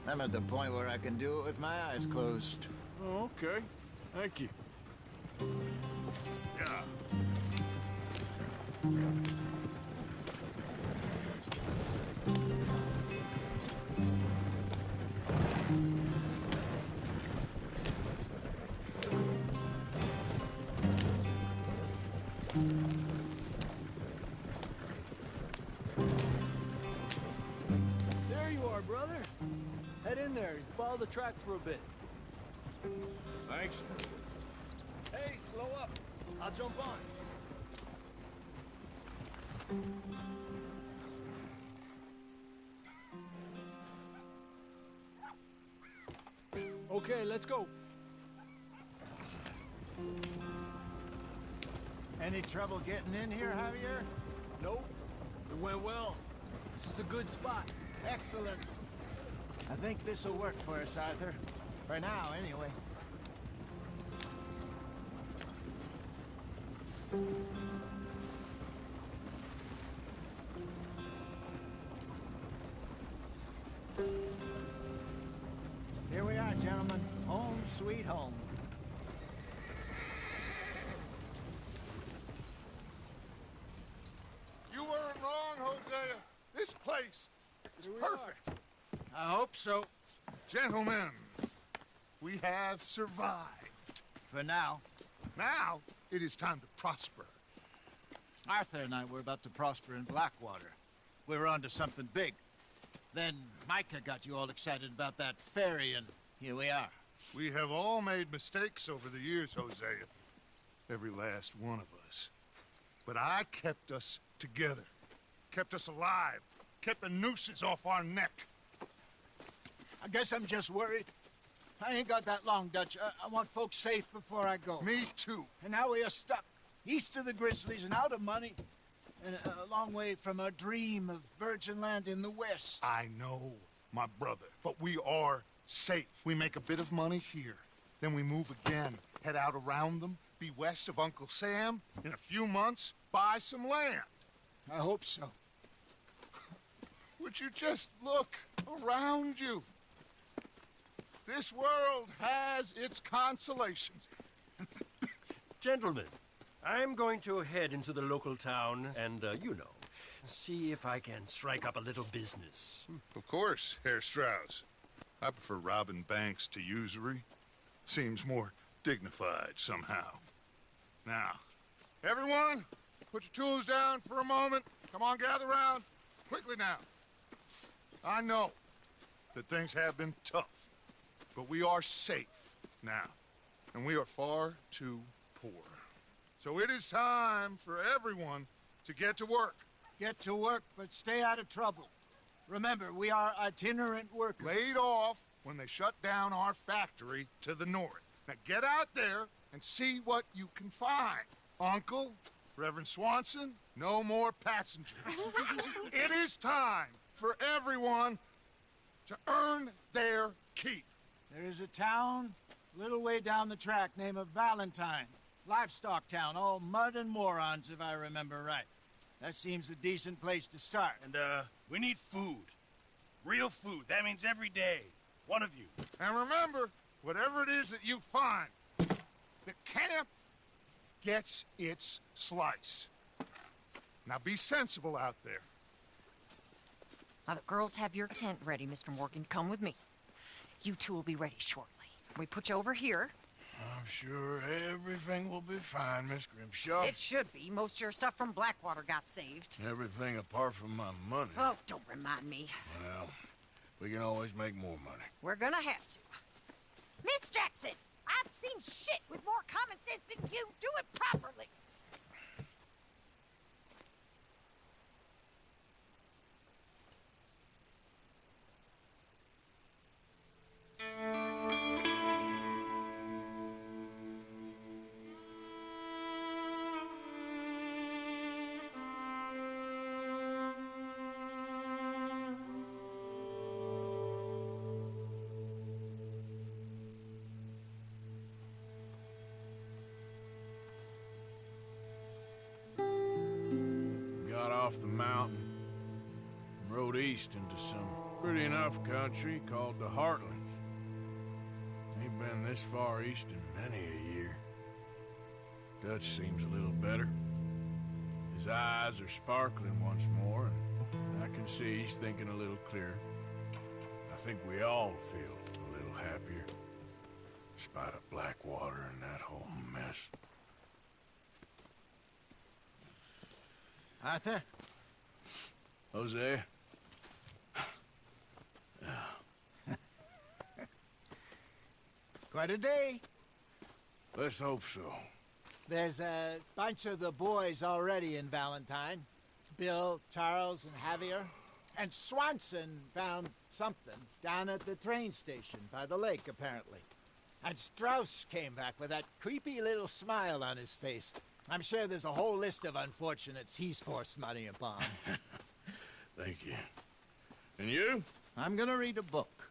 I'm at the point where I can do it with my eyes closed. Oh, okay. Thank you. Yeah. There you are, brother. Head in there and follow the track for a bit. Thanks. Hey, slow up. I'll jump on. Okay, let's go. Any trouble getting in here, Javier? Nope. It went well. This is a good spot. Excellent. I think this will work for us, Arthur. For now, anyway. Here we are, gentlemen. Home sweet home. place. It's perfect. I hope so. Gentlemen, we have survived. For now. Now, it is time to prosper. Arthur and I were about to prosper in Blackwater. We were onto something big. Then Micah got you all excited about that ferry, and here we are. We have all made mistakes over the years, Hosea. Every last one of us. But I kept us together. Kept us alive. Kept the nooses off our neck. I guess I'm just worried. I ain't got that long, Dutch. I want folks safe before I go. Me too. And now we are stuck. East of the Grizzlies and out of money. And a long way from our dream of virgin land in the west. I know, my brother. But we are safe. We make a bit of money here. Then we move again. Head out around them. Be west of Uncle Sam. In a few months, buy some land. I hope so. Would you just look around you? This world has its consolations. Gentlemen, I'm going to head into the local town and, you know, see if I can strike up a little business. Of course, Herr Strauss. I prefer robbing banks to usury. Seems more dignified somehow. Now, everyone, put your tools down for a moment. Come on, gather round. Quickly now. I know that things have been tough, but we are safe now, and we are far too poor. So it is time for everyone to get to work. Get to work, but stay out of trouble. Remember, we are itinerant workers. Laid off when they shut down our factory to the north. Now get out there and see what you can find. Uncle, Reverend Swanson, no more passengers. It is time for everyone to earn their keep. There is a town a little way down the track named Valentine. Livestock town, all mud and morons, if I remember right. That seems a decent place to start. And, we need food. Real food. That means every day. One of you. And remember, whatever it is that you find, the camp gets its slice. Now be sensible out there. Now the girls have your tent ready, Mr. Morgan. Come with me. You two will be ready shortly. We put you over here. I'm sure everything will be fine, Miss Grimshaw. It should be. Most of your stuff from Blackwater got saved. Everything apart from my money. Oh, don't remind me. Well, we can always make more money. We're gonna have to. Miss Jackson, I've seen shit with more common sense than you. Do it properly. Off the mountain, rode east into some pretty enough country called the Heartlands. Ain't been this far east in many a year. Dutch seems a little better. His eyes are sparkling once more, and I can see he's thinking a little clearer. I think we all feel a little happier, in spite of Blackwater and that whole mess. Arthur? Jose? Quite a day. Let's hope so. There's a bunch of the boys already in Valentine. Bill, Charles, and Javier. And Swanson found something down at the train station by the lake, apparently. And Strauss came back with that creepy little smile on his face. I'm sure there's a whole list of unfortunates he's forced money upon. Thank you. And you? I'm gonna read a book.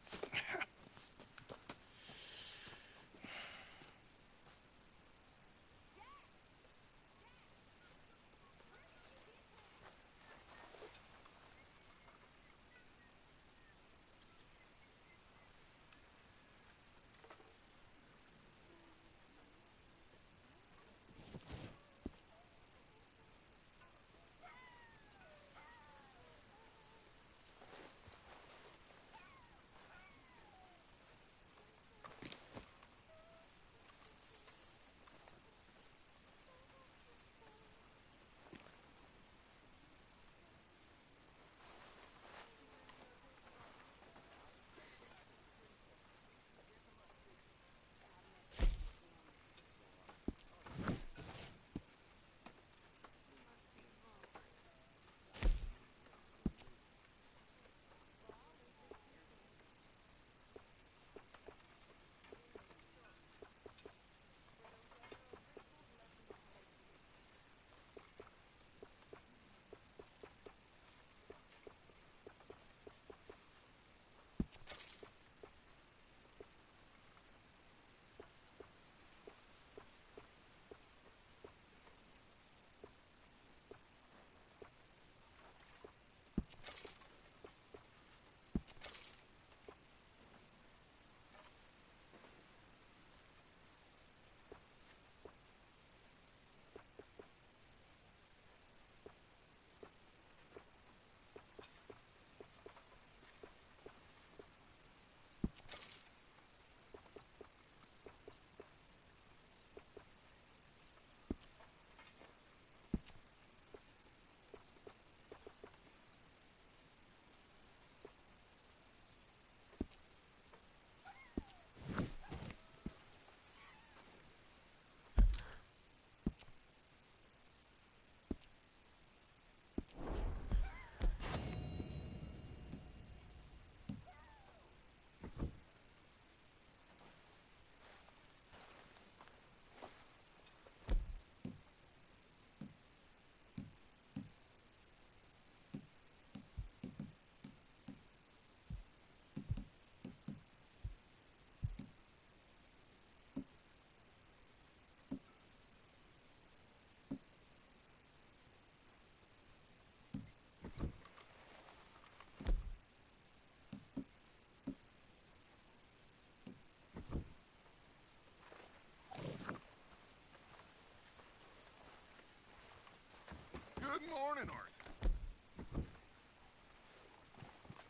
Good morning, Arthur.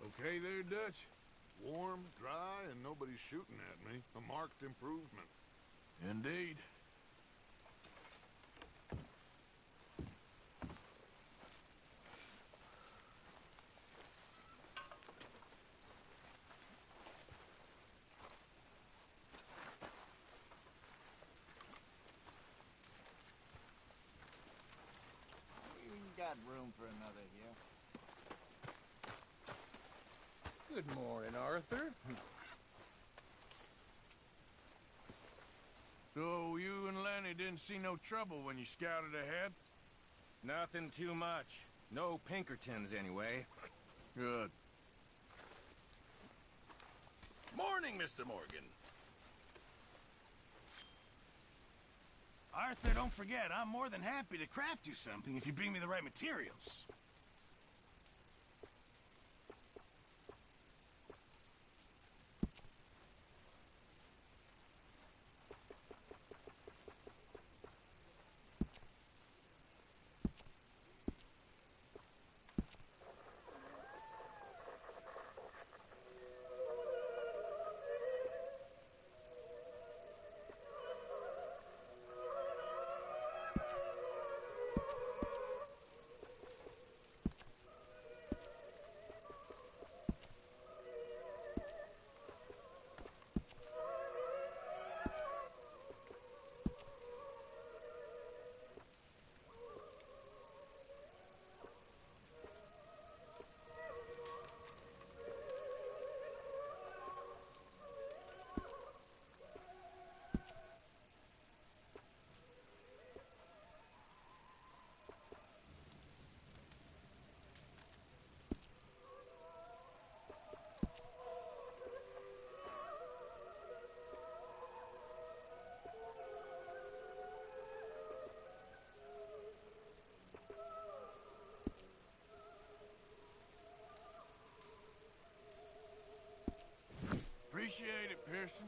Okay there, Dutch? Warm, dry, and nobody's shooting at me. A marked improvement. Indeed. We got room for another here. Good morning, Arthur. So you and Lenny didn't see no trouble when you scouted ahead? Nothing too much. No Pinkertons, anyway. Good. Morning, Mr. Morgan. Arthur, don't forget, I'm more than happy to craft you something if you bring me the right materials. Appreciate it, Pearson.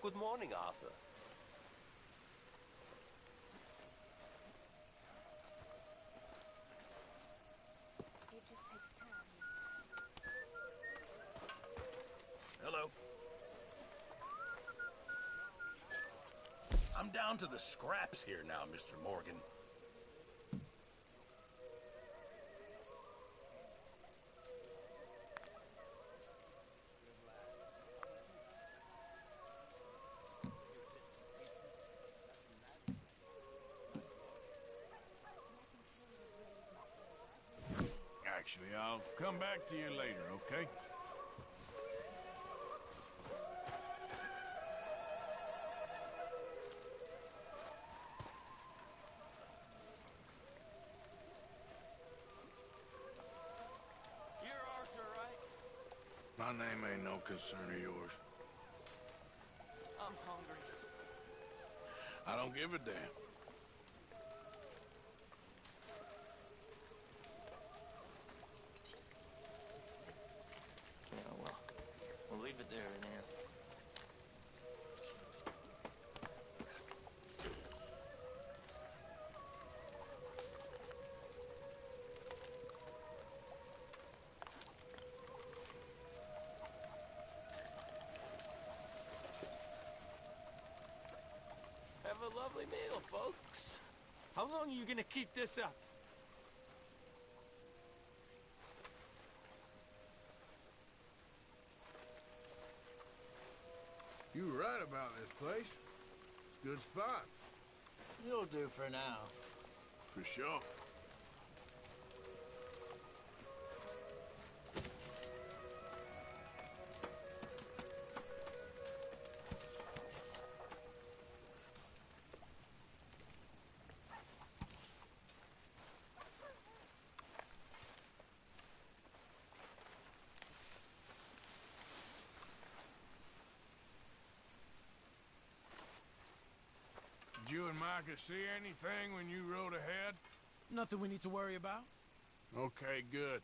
Good morning, Arthur. Hello. I'm down to the scraps here now, Mr. Morgan. Actually, I'll come back to you later, okay? You're Arthur, right? My name ain't no concern of yours. I'm hungry. I don't give a damn. Yeah, well, we'll leave it there now. Have a lovely meal, folks. How long are you gonna keep this up? You were right about this place. It's a good spot. You'll do for now. For sure. Did you and Micah see anything when you rode ahead? Nothing we need to worry about. Okay, good.